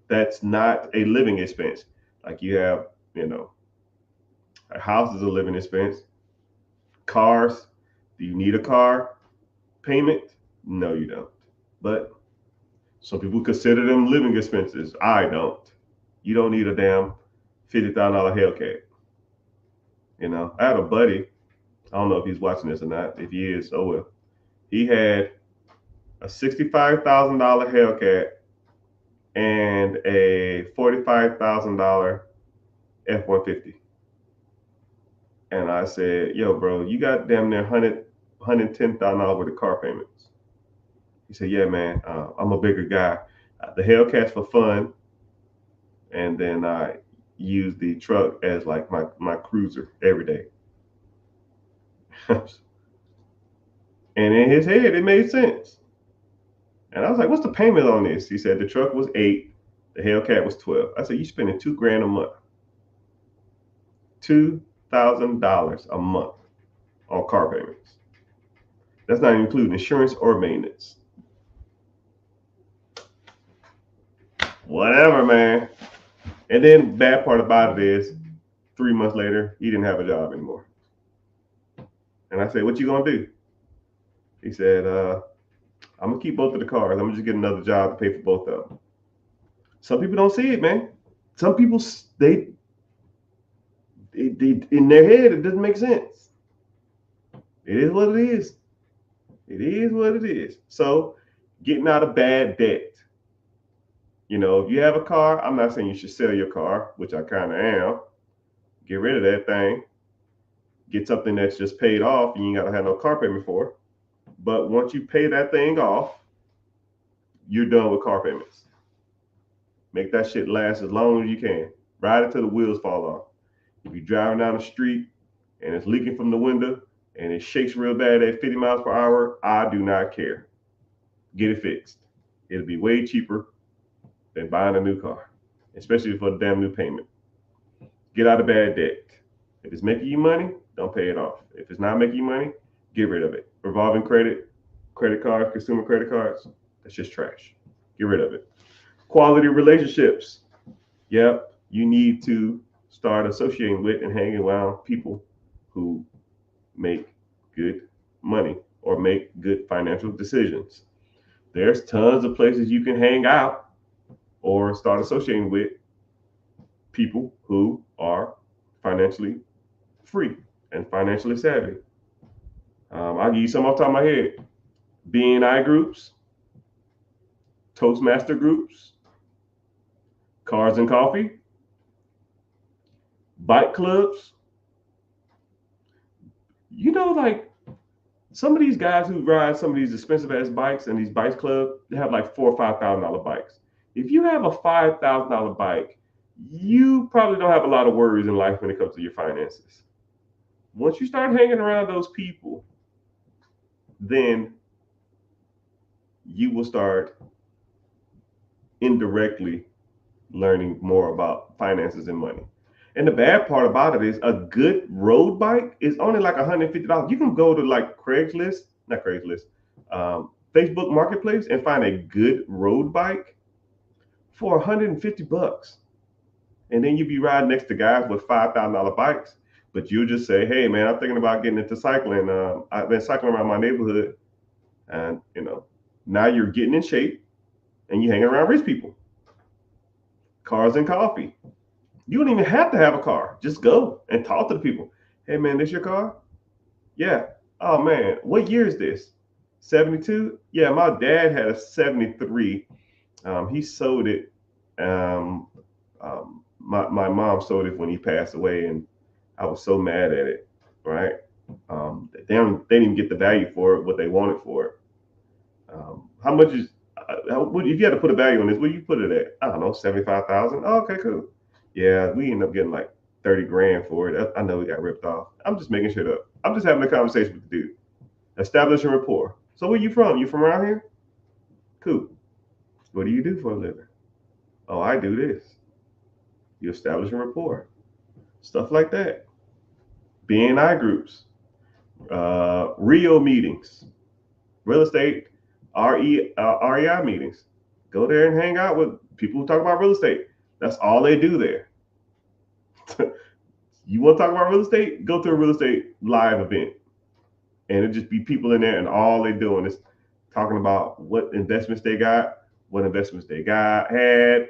That's not a living expense. Like you have, you know, a house is a living expense. Cars, do you need a car payment? No, you don't. But some people consider them living expenses. I don't. You don't need a damn $50,000 Hellcat. You know, I had a buddy. I don't know if he's watching this or not. If he is, oh well. He had a $65,000 Hellcat and a $45,000 F-150. And I said, yo, bro, you got damn near $110,000 worth of car payments. He said, yeah, man, I'm a bigger guy. The Hellcat's for fun. And then I use the truck as like my cruiser every day. And in his head, it made sense. And I was like, what's the payment on this? He said the truck was 8, the Hellcat was 12. I said, you spending $2,000 a month. $2,000 a month on car payments. That's not including insurance or maintenance. Whatever, man. And then bad part about it is 3 months later, he didn't have a job anymore. And I said, what you gonna do? He said, I'm gonna keep both of the cars. I'm gonna just get another job to pay for both of them. Some people don't see it, man. Some people they in their head it doesn't make sense. It is what it is. It is what it is. So getting out of bad debt. You know, if you have a car, I'm not saying you should sell your car, which I kind of am. Get rid of that thing. Get something that's just paid off and you ain't gotta have no car payment for. But once you pay that thing off, you're done with car payments. Make that shit last as long as you can. Ride it till the wheels fall off. If you're driving down the street and it's leaking from the window and it shakes real bad at 50 miles per hour, I do not care. Get it fixed. It'll be way cheaper than buying a new car, especially for the damn new payment. Get out of bad debt. If it's making you money, don't pay it off. If it's not making you money, get rid of it. Revolving credit, credit cards, consumer credit cards, that's just trash. Get rid of it. Quality relationships. Yep, you need to start associating with and hanging around people who make good money or make good financial decisions. There's tons of places you can hang out or start associating with people who are financially free and financially savvy. I'll give you some off the top of my head. BNI groups, Toastmaster groups, Cars and Coffee, bike clubs. You know, like some of these guys who ride some of these expensive ass bikes and these bikes club, they have like $4,000 or $5,000 bikes. If you have a $5,000 bike, you probably don't have a lot of worries in life when it comes to your finances. Once you start hanging around those people, then you will start indirectly learning more about finances and money. And the bad part about it is a good road bike is only like $150. You can go to like Craigslist, not Craigslist, Facebook Marketplace and find a good road bike for $150. And then you'd be riding next to guys with $5,000 bikes. But you'll just say, hey, man, I'm thinking about getting into cycling. I've been cycling around my neighborhood. And, now you're getting in shape and you're hanging around rich people. Cars and Coffee. You don't even have to have a car. Just go and talk to the people. Hey, man, this your car? Yeah. Oh, man, what year is this? 72? Yeah, my dad had a 73. He sold it. My mom sold it when he passed away, and I was so mad at it, right? They didn't even get the value for it, what they wanted for it. How much is, if you had to put a value on this, what do you put it at? I don't know, 75,000. Oh, okay, cool. Yeah, we ended up getting like 30 grand for it. I know we got ripped off. I'm just making shit up. I'm just having a conversation with the dude. Establishing rapport. So where you from? You from around here? Cool. What do you do for a living? Oh, I do this. You establish a rapport. Stuff like that. BNI groups. REO meetings. Real estate, REI meetings. Go there and hang out with people who talk about real estate. That's all they do there. You want to talk about real estate? Go to a real estate live event. And it just be people in there, and all they're doing is talking about what investments they got, what investments they had,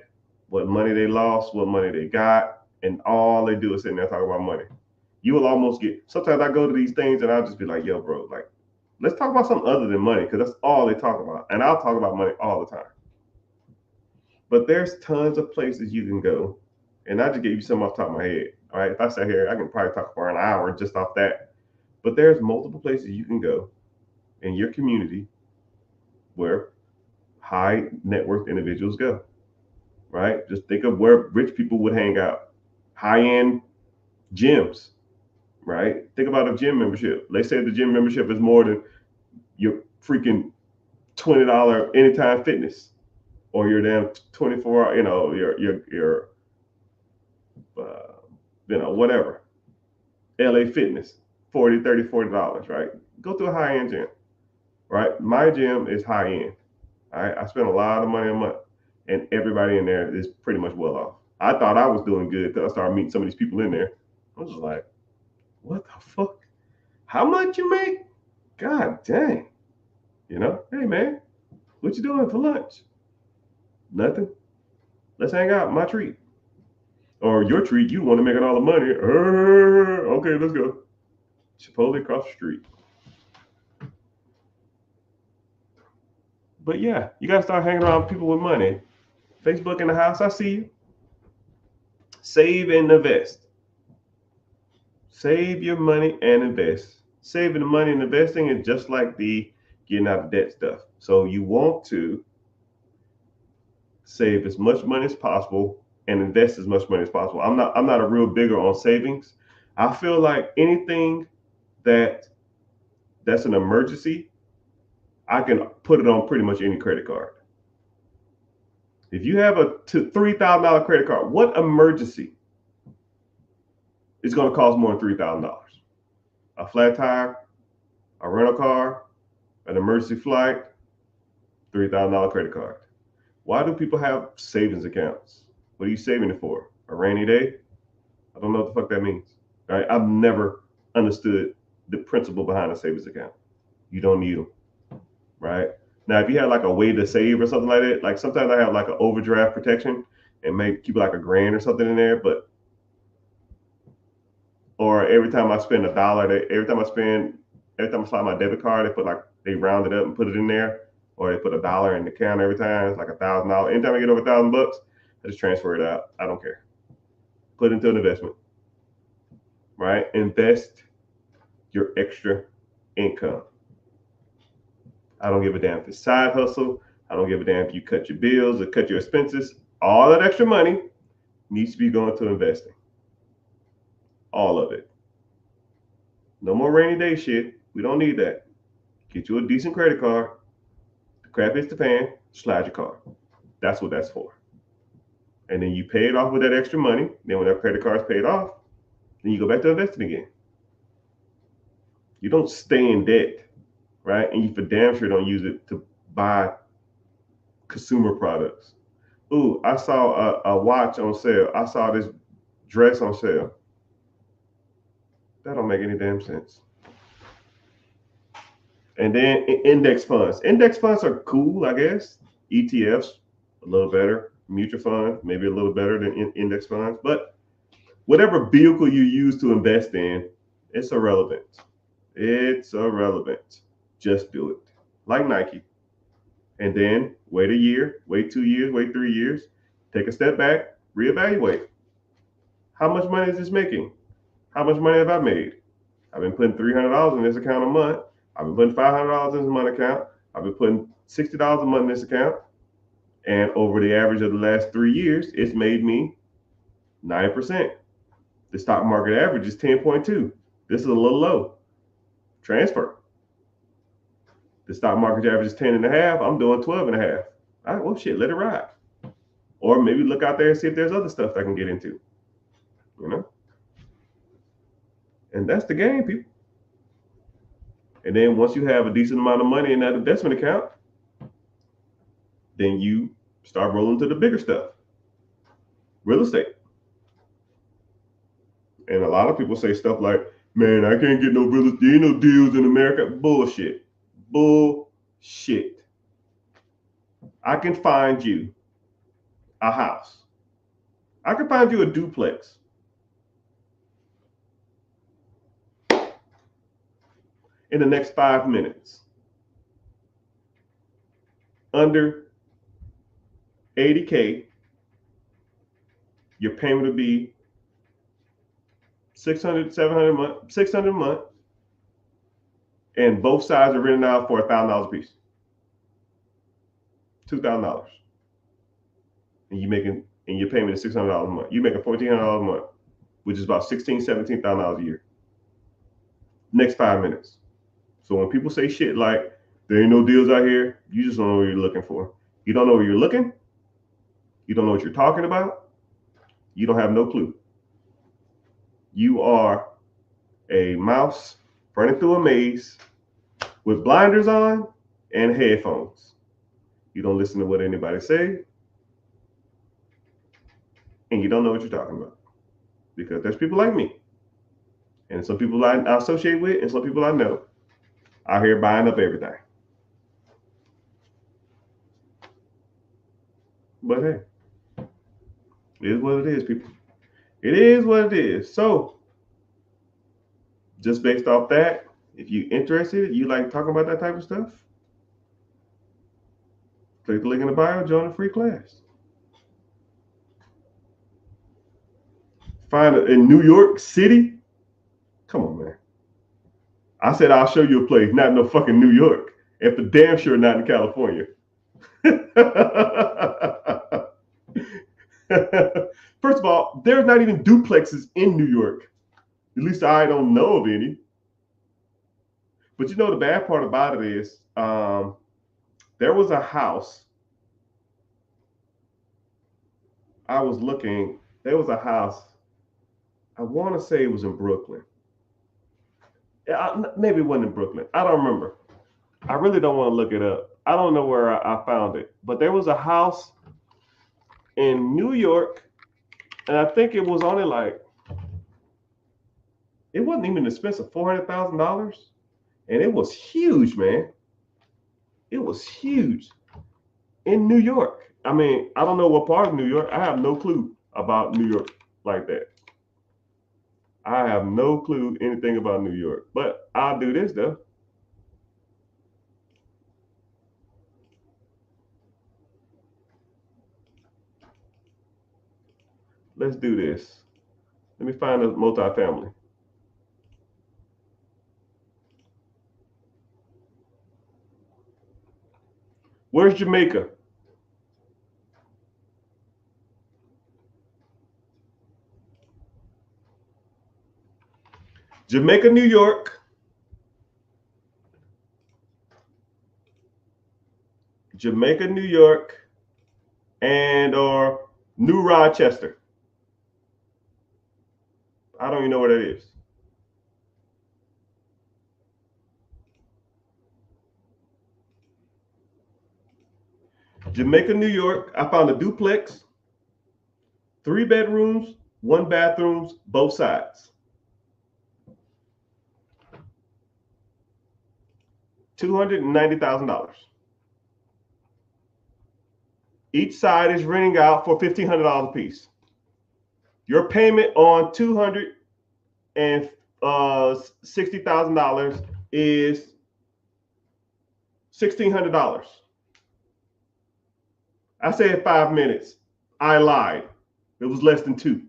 what money they lost, what money they got, and all they do is sitting there talking about money. You will almost get, sometimes I go to these things and I'll just be like, yo, bro, like, let's talk about something other than money, because that's all they talk about. And I'll talk about money all the time. But there's tons of places you can go. And I just gave you some off the top of my head. All right. If I sat here, I can probably talk for an hour just off that. But there's multiple places you can go in your community where high net worth individuals go. Right? Just think of where rich people would hang out. High-end gyms. Right? Think about a gym membership. Let's say the gym membership is more than your freaking $20 Anytime Fitness, or your damn 24, your whatever, LA Fitness, $30, $40, right? Go to a high-end gym, right? My gym is high-end. All right? I spend a lot of money a month, and everybody in there is pretty much well off. I thought I was doing good until I started meeting some of these people in there. I was just like, what the fuck? How much you make? God dang. Hey man, what you doing for lunch? Nothing. Let's hang out. My treat. Or your treat. You want to make all the money. Okay, let's go. Chipotle across the street. But yeah, you gotta start hanging around people with money. Facebook in the house, I see you. Save and invest. Save your money and invest. Saving the money and investing is just like the getting out of debt stuff. So you want to save as much money as possible and invest as much money as possible. I'm not a real bigger on savings. I feel like anything that's an emergency, I can put it on pretty much any credit card. If you have a $3,000 credit card, what emergency is going to cost more than $3,000? A flat tire, a rental car, an emergency flight, $3,000 credit card. Why do people have savings accounts? What are you saving it for? A rainy day? I don't know what the fuck that means. Right? I've never understood the principle behind a savings account. You don't need them. Right? Now, if you have like a way to save or something like that, like sometimes I have like an overdraft protection and maybe keep like $1,000 or something in there, but or every time I spend $1, every time I slide my debit card, they round it up and put it in there, or they put $1 in the account every time. It's like $1,000. Anytime I get over $1,000, I just transfer it out. I don't care. Put it into an investment, right? Invest your extra income. I don't give a damn if it's side hustle. I don't give a damn if you cut your bills or cut your expenses. All that extra money needs to be going to investing. All of it. No more rainy day shit. We don't need that. Get you a decent credit card. The crap hits the fan, slide your card. That's what that's for. And then you pay it off with that extra money. Then when that credit card's paid off, then you go back to investing again. You don't stay in debt, right? And you for damn sure don't use it to buy consumer products. Ooh, I saw a watch on sale. I saw this dress on sale. That don't make any damn sense. And then index funds. Index funds are cool, I guess. ETFs, a little better. Mutual funds, maybe a little better than index funds. But whatever vehicle you use to invest in, it's irrelevant. It's irrelevant. Just do it. Like Nike. And then wait a year, wait 2 years, wait 3 years. Take a step back, reevaluate. How much money is this making? How much money have I made? I've been putting $300 in this account a month. I've been putting $500 in this money account. I've been putting $60 a month in this account. And over the average of the last 3 years, it's made me 9%. The stock market average is 10.2. This is a little low. Transfer. The stock market average is 10.5. I'm doing 12.5. All right, well, shit, let it ride. Or maybe look out there and see if there's other stuff I can get into. You know? And that's the game, people. And then once you have a decent amount of money in that investment account, then you start rolling to the bigger stuff. Real estate. And a lot of people say stuff like, man, I can't get no real estate, there ain't no deals in America. Bullshit. Bullshit. I can find you a house. I can find you a duplex. In the next 5 minutes. Under $80K, your payment would be $600 a month, and both sides are renting out for $1,000 a piece. $2,000. And your payment is $600 a month. You're making $1,400 a month, which is about $16,000, $17,000 a year. Next 5 minutes. So when people say shit like, there ain't no deals out here, you just don't know what you're looking for. You don't know where you're looking. You don't know what you're talking about. You don't have no clue. You are a mouse running through a maze with blinders on and headphones. You don't listen to what anybody say. And you don't know what you're talking about. Because there's people like me. And some people I associate with and some people I know out here buying up everything. But hey, it is what it is, people. It is what it is. So, just based off that, if you're interested, you like talking about that type of stuff, click the link in the bio, join a free class. Find it in New York City. Come on, man. I said I'll show you a place, not no fucking New York, and for damn sure not in California. there's not even duplexes in New York. At least I don't know of any. But you know, the bad part about it is there was a house. I was looking, there was a house. I want to say it was in Brooklyn. Maybe it wasn't in Brooklyn. I don't remember. I really don't want to look it up. I don't know where I found it. But there was a house in New York, and I think it was only like, it wasn't even expensive, $400,000. And it was huge, man. It was huge in New York. I mean, I don't know what part of New York. I have no clue about New York like that. I have no clue anything about New York. But I'll do this though. Let's do this. Let me find a multifamily. Where's Jamaica? Jamaica, New York. Jamaica, New York, and or New Rochester. I don't even know where that is. Jamaica, New York. I found a duplex, 3 bedrooms, 1 bathrooms, both sides. $290,000. Each side is renting out for $1,500 a piece. Your payment on $260,000 is $1,600. I said 5 minutes. I lied. It was less than 2.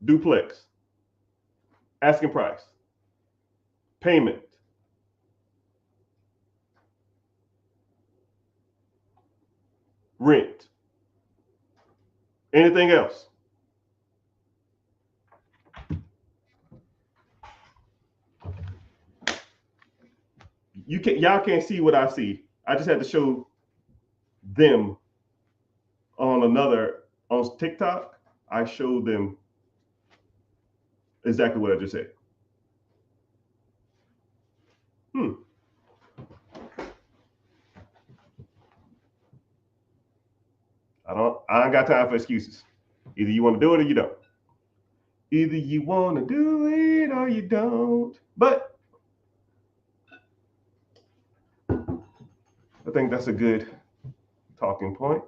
Duplex. Asking price. Payment. Rent. Anything else? Y'all can't see what I see. I just had to show them on TikTok. I showed them exactly what I just said. I ain't got time for excuses. Either you want to do it or you don't. Either you want to do it or you don't. But I think that's a good talking point.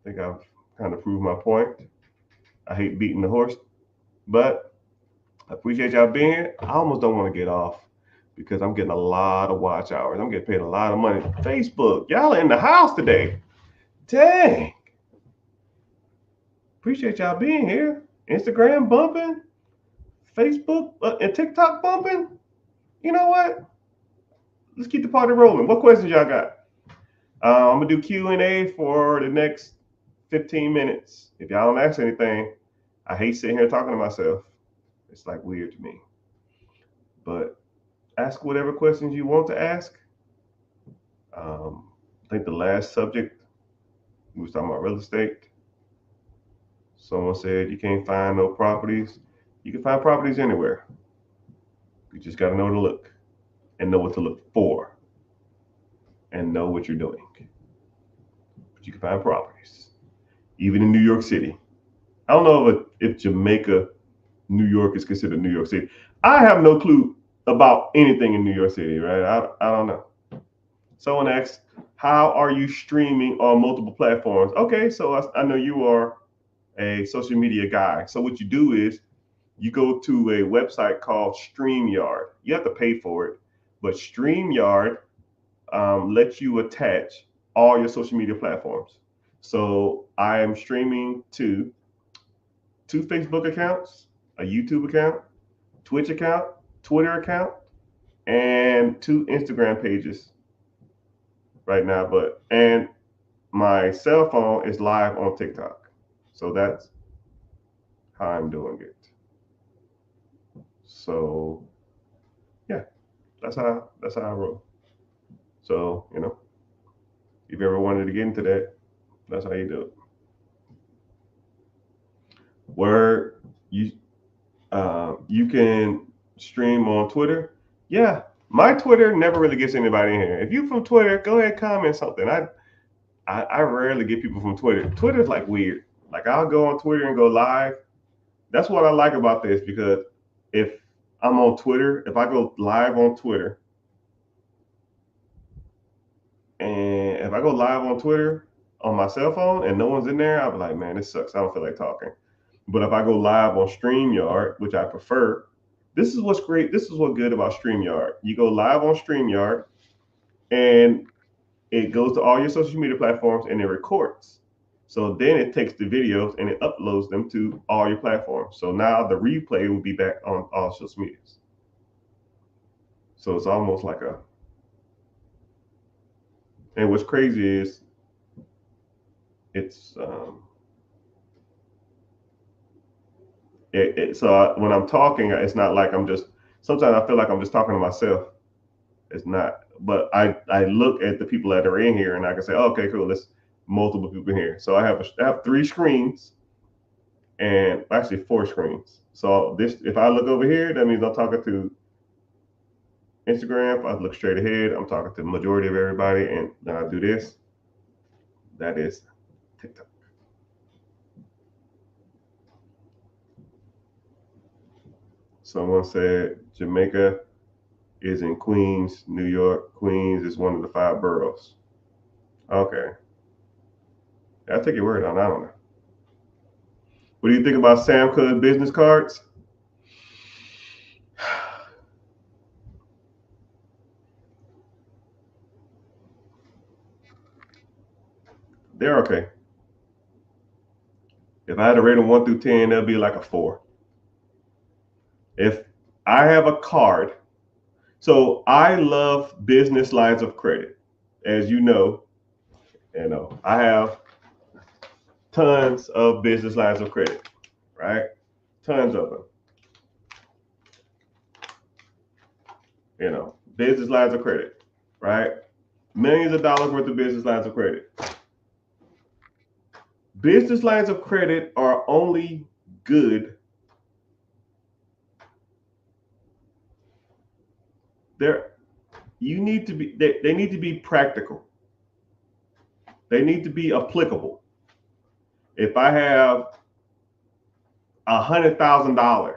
I think I've kind of proved my point. I hate beating the horse, but I appreciate y'all being here. I almost don't want to get off because I'm getting a lot of watch hours. I'm getting paid a lot of money. Facebook, y'all are in the house today. Dang. Appreciate y'all being here. Instagram bumping, Facebook and TikTok bumping. You know what? Let's keep the party rolling. What questions y'all got? I'm gonna do Q&A for the next 15 minutes. If y'all don't ask anything, I hate sitting here talking to myself. It's like weird to me. But ask whatever questions you want to ask. I think the last subject we was talking about real estate. Someone said you can't find no properties. You can find properties anywhere. You just got to know to look and know what to look for and know what you're doing. But you can find properties, even in New York City. I don't know if Jamaica, New York is considered New York City. I have no clue about anything in New York City, right? I don't know. Someone asked, how are you streaming on multiple platforms? Okay, so I know you are a social media guy. So what you do is you go to a website called StreamYard. You have to pay for it, but StreamYard lets you attach all your social media platforms. So I am streaming to 2 Facebook accounts, a YouTube account, Twitch account, Twitter account, and 2 Instagram pages right now. And my cell phone is live on TikTok. So that's how I'm doing it. So yeah, that's how I roll. So, if you ever wanted to get into that, that's how you do it. Where you can stream on Twitter. Yeah, my Twitter never really gets anybody in here. If you from Twitter, go ahead, comment something. I rarely get people from Twitter. Twitter's like weird. Like I'll go on Twitter and go live. That's what I like about this, because if I'm on Twitter, if I go live on Twitter, and if I go live on Twitter on my cell phone and no one's in there, I'll be like, man, this sucks. I don't feel like talking. But if I go live on StreamYard, which I prefer, this is what's great. This is what's good about StreamYard. You go live on StreamYard and it goes to all your social media platforms and it records. So then it takes the videos and it uploads them to all your platforms. So now the replay will be back on all social medias. So it's almost like and what's crazy is it's, so when I'm talking, it's not like sometimes I feel like I'm just talking to myself. It's not, but I look at the people that are in here and I can say, oh, okay, cool, there's multiple people here. So I have 3 screens, and actually 4 screens. So if I look over here, that means I'm talking to Instagram. If I look straight ahead, I'm talking to the majority of everybody, and then I do this. That is TikTok. Someone said Jamaica is in Queens, New York. Queens is one of the 5 boroughs. Okay. I'll take your word on that. I don't know. What do you think about Sam Cuz business cards? They're okay. If I had to rate them 1 through 10, that'd be like a 4. If I have a card, so I love business lines of credit. As you know, I have tons of business lines of credit, right? Tons of them. Business lines of credit, right? Millions of dollars worth of business lines of credit. Business lines of credit are only good. They need to be practical. They need to be applicable. If I have $100,000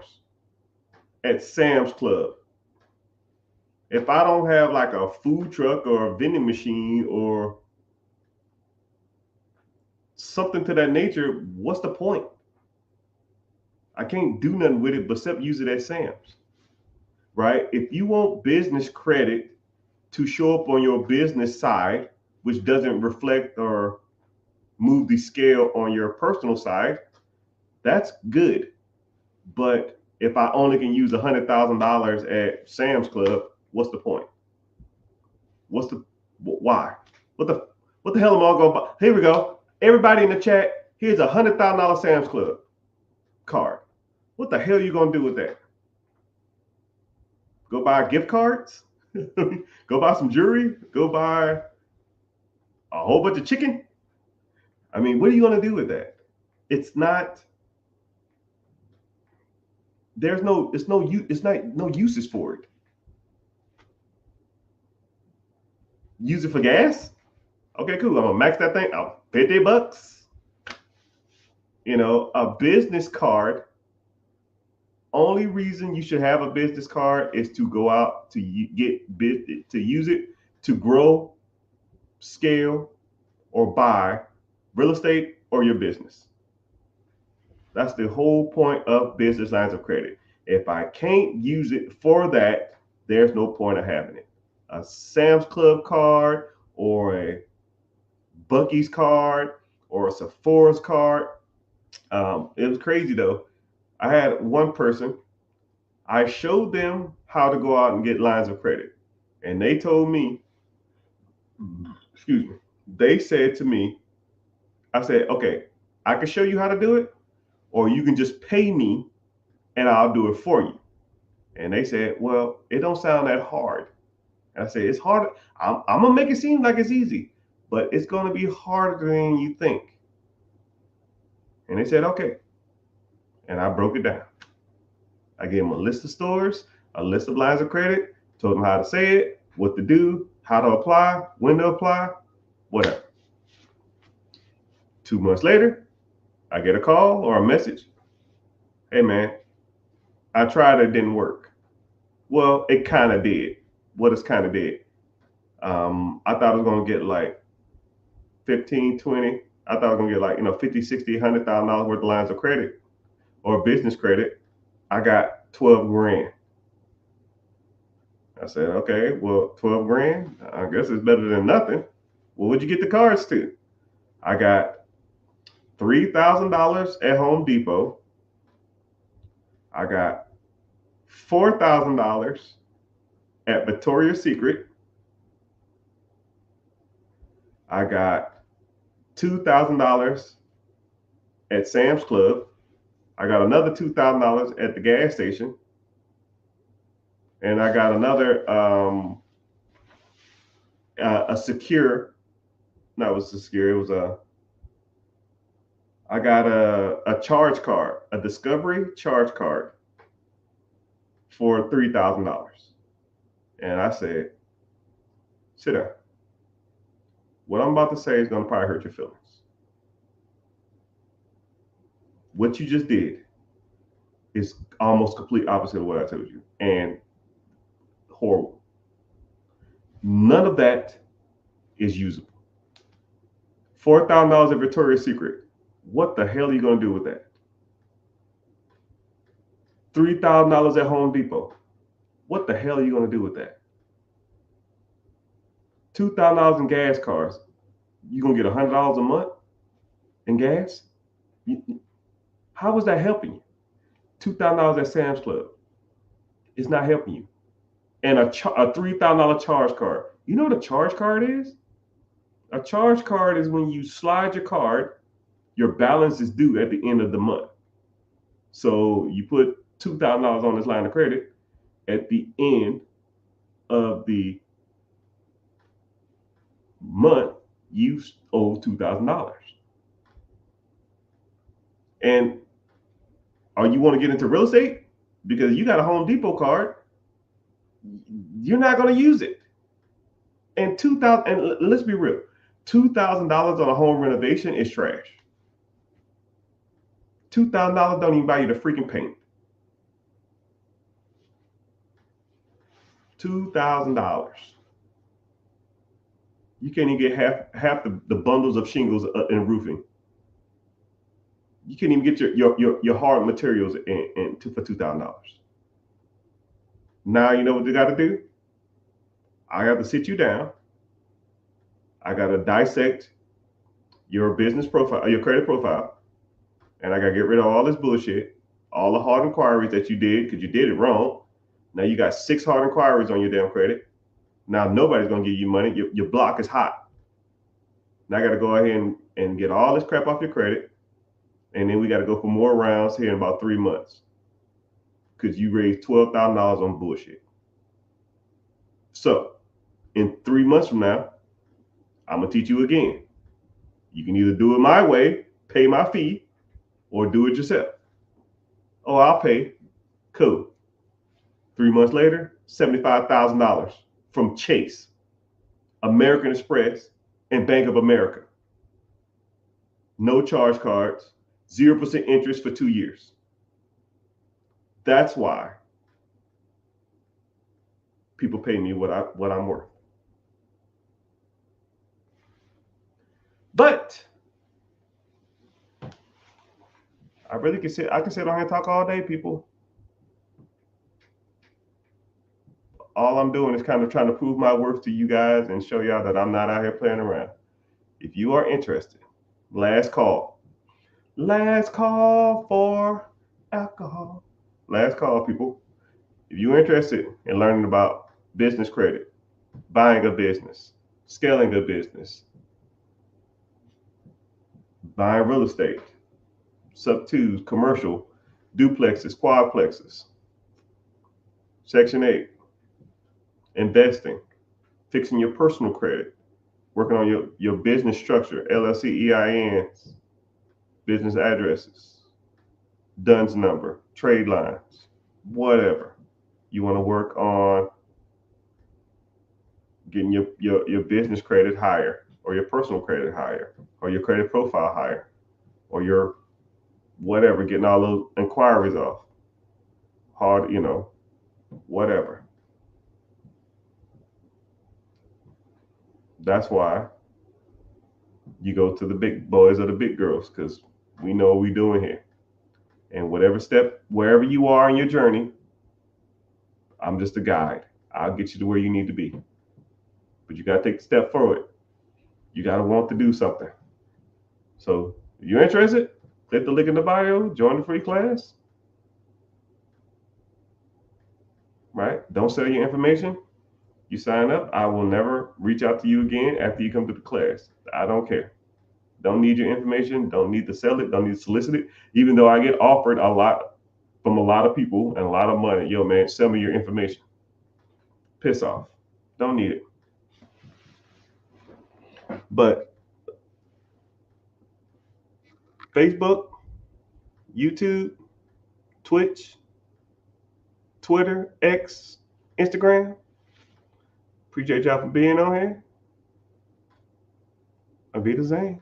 at Sam's Club, if I don't have like a food truck or a vending machine or something to that nature, what's the point? I can't do nothing with it except use it at Sam's, right? If you want business credit to show up on your business side, which doesn't reflect or move the scale on your personal side, that's good. But if I only can use $100,000 at Sam's Club, what's the point? Why? What the hell am I going to buy? Here we go. Everybody in the chat, here's $100,000 Sam's Club card. What the hell are you going to do with that? Go buy gift cards? Go buy some jewelry? Go buy a whole bunch of chicken? I mean, what are you going to do with that? It's not no uses for it. Use it for gas? Okay, cool. I'm gonna max that thing out. $50. A business card. Only reason you should have a business card is to go out to use it to grow, scale, or buy real estate or your business. That's the whole point of business lines of credit. If I can't use it for that, there's no point of having it. A Sam's Club card or a Buc-ee's card or a Sephora's card. It was crazy though. I had one person, I showed them how to go out and get lines of credit. And they told me, excuse me, they said to me, I said, okay, I can show you how to do it, or you can just pay me and I'll do it for you. And they said, well, it don't sound that hard. And I said, it's hard. I'm going to make it seem like it's easy, but it's going to be harder than you think. And they said, okay. And I broke it down. I gave them a list of stores, a list of lines of credit, told them how to say it, what to do, how to apply, when to apply, whatever. 2 months later, I get a call or a message. Hey man, I tried, it didn't work. Well, it kind of did. What is kind of did? I thought I was going to get like 15, 20. I thought I was going to get like, 50, 60, $100,000 worth of lines of credit or business credit. I got 12 grand. I said, okay, well, 12 grand, I guess it's better than nothing. Well, what'd you get the cards to? I got $3,000 at Home Depot. I got $4,000 at Victoria's Secret. I got $2,000 at Sam's Club. I got another $2,000 at the gas station. And I got another a secure. No, it was secure. It was I got a charge card, a Discovery charge card for $3,000. And I said, sit down. What I'm about to say is going to probably hurt your feelings. What you just did is almost complete opposite of what I told you, and horrible. None of that is usable. $4,000 at Victoria's Secret. What the hell are you going to do with that? $3,000 at Home Depot. What the hell are you going to do with that? $2,000 in gas cards. You going to get $100 a month in gas? How is that helping you? $2,000 at Sam's Club. It's not helping you. And a $3,000 charge card. You know what a charge card is? A charge card is when you slide your card, your balance is due at the end of the month. So you put $2,000 on this line of credit. At the end of the month, you owe $2,000. And you want to get into real estate? Because you got a Home Depot card, you're not going to use it. And let's be real, $2,000 on a home renovation is trash. $2,000 don't even buy you the freaking paint. $2,000. You can't even get half the bundles of shingles in roofing. You can't even get your hard materials for $2,000. Now you know what you got to do? I got to sit you down. I got to dissect your business profile, your credit profile, and I got to get rid of all this bullshit, all the hard inquiries that you did because you did it wrong. Now you got 6 hard inquiries on your damn credit. Now nobody's going to give you money. Your block is hot. Now I got to go ahead and get all this crap off your credit. And then we got to go for more rounds here in about 3 months because you raised $12,000 on bullshit. So in 3 months from now, I'm going to teach you again. You can either do it my way, pay my fee, or do it yourself. Oh, I'll pay. Cool. 3 months later, $75,000 from Chase, American Express, and Bank of America. No charge cards, 0% interest for 2 years. That's why people pay me what I'm worth. But I can sit on here and talk all day, people. All I'm doing is kind of trying to prove my worth to you guys and show y'all that I'm not out here playing around. If you are interested, last call. Last call for alcohol. Last call, people. If you're interested in learning about business credit, buying a business, scaling a business, buying real estate, sub twos, commercial, duplexes, quadplexes, Section 8, investing, fixing your personal credit, working on your business structure, LLC, EINs, business addresses, DUNS number, trade lines, whatever. You want to work on getting your business credit higher, or your personal credit higher, or your credit profile higher, or your whatever, getting all those inquiries off. Hard, whatever. That's why you go to the big boys or the big girls, because we know what we're doing here. And whatever step, wherever you are in your journey, I'm just a guide. I'll get you to where you need to be. But you got to take a step forward. You got to want to do something. So if you're interested, click the link in the bio, join the free class. Right? Don't sell your information. You sign up, I will never reach out to you again after you come to the class. I don't care. Don't need your information. Don't need to sell it. Don't need to solicit it. Even though I get offered a lot from a lot of people and a lot of money. Yo, man, sell me your information. Piss off. Don't need it. But Facebook, YouTube, Twitch, Twitter, X, Instagram. Appreciate y'all for being on here. Avita Zane.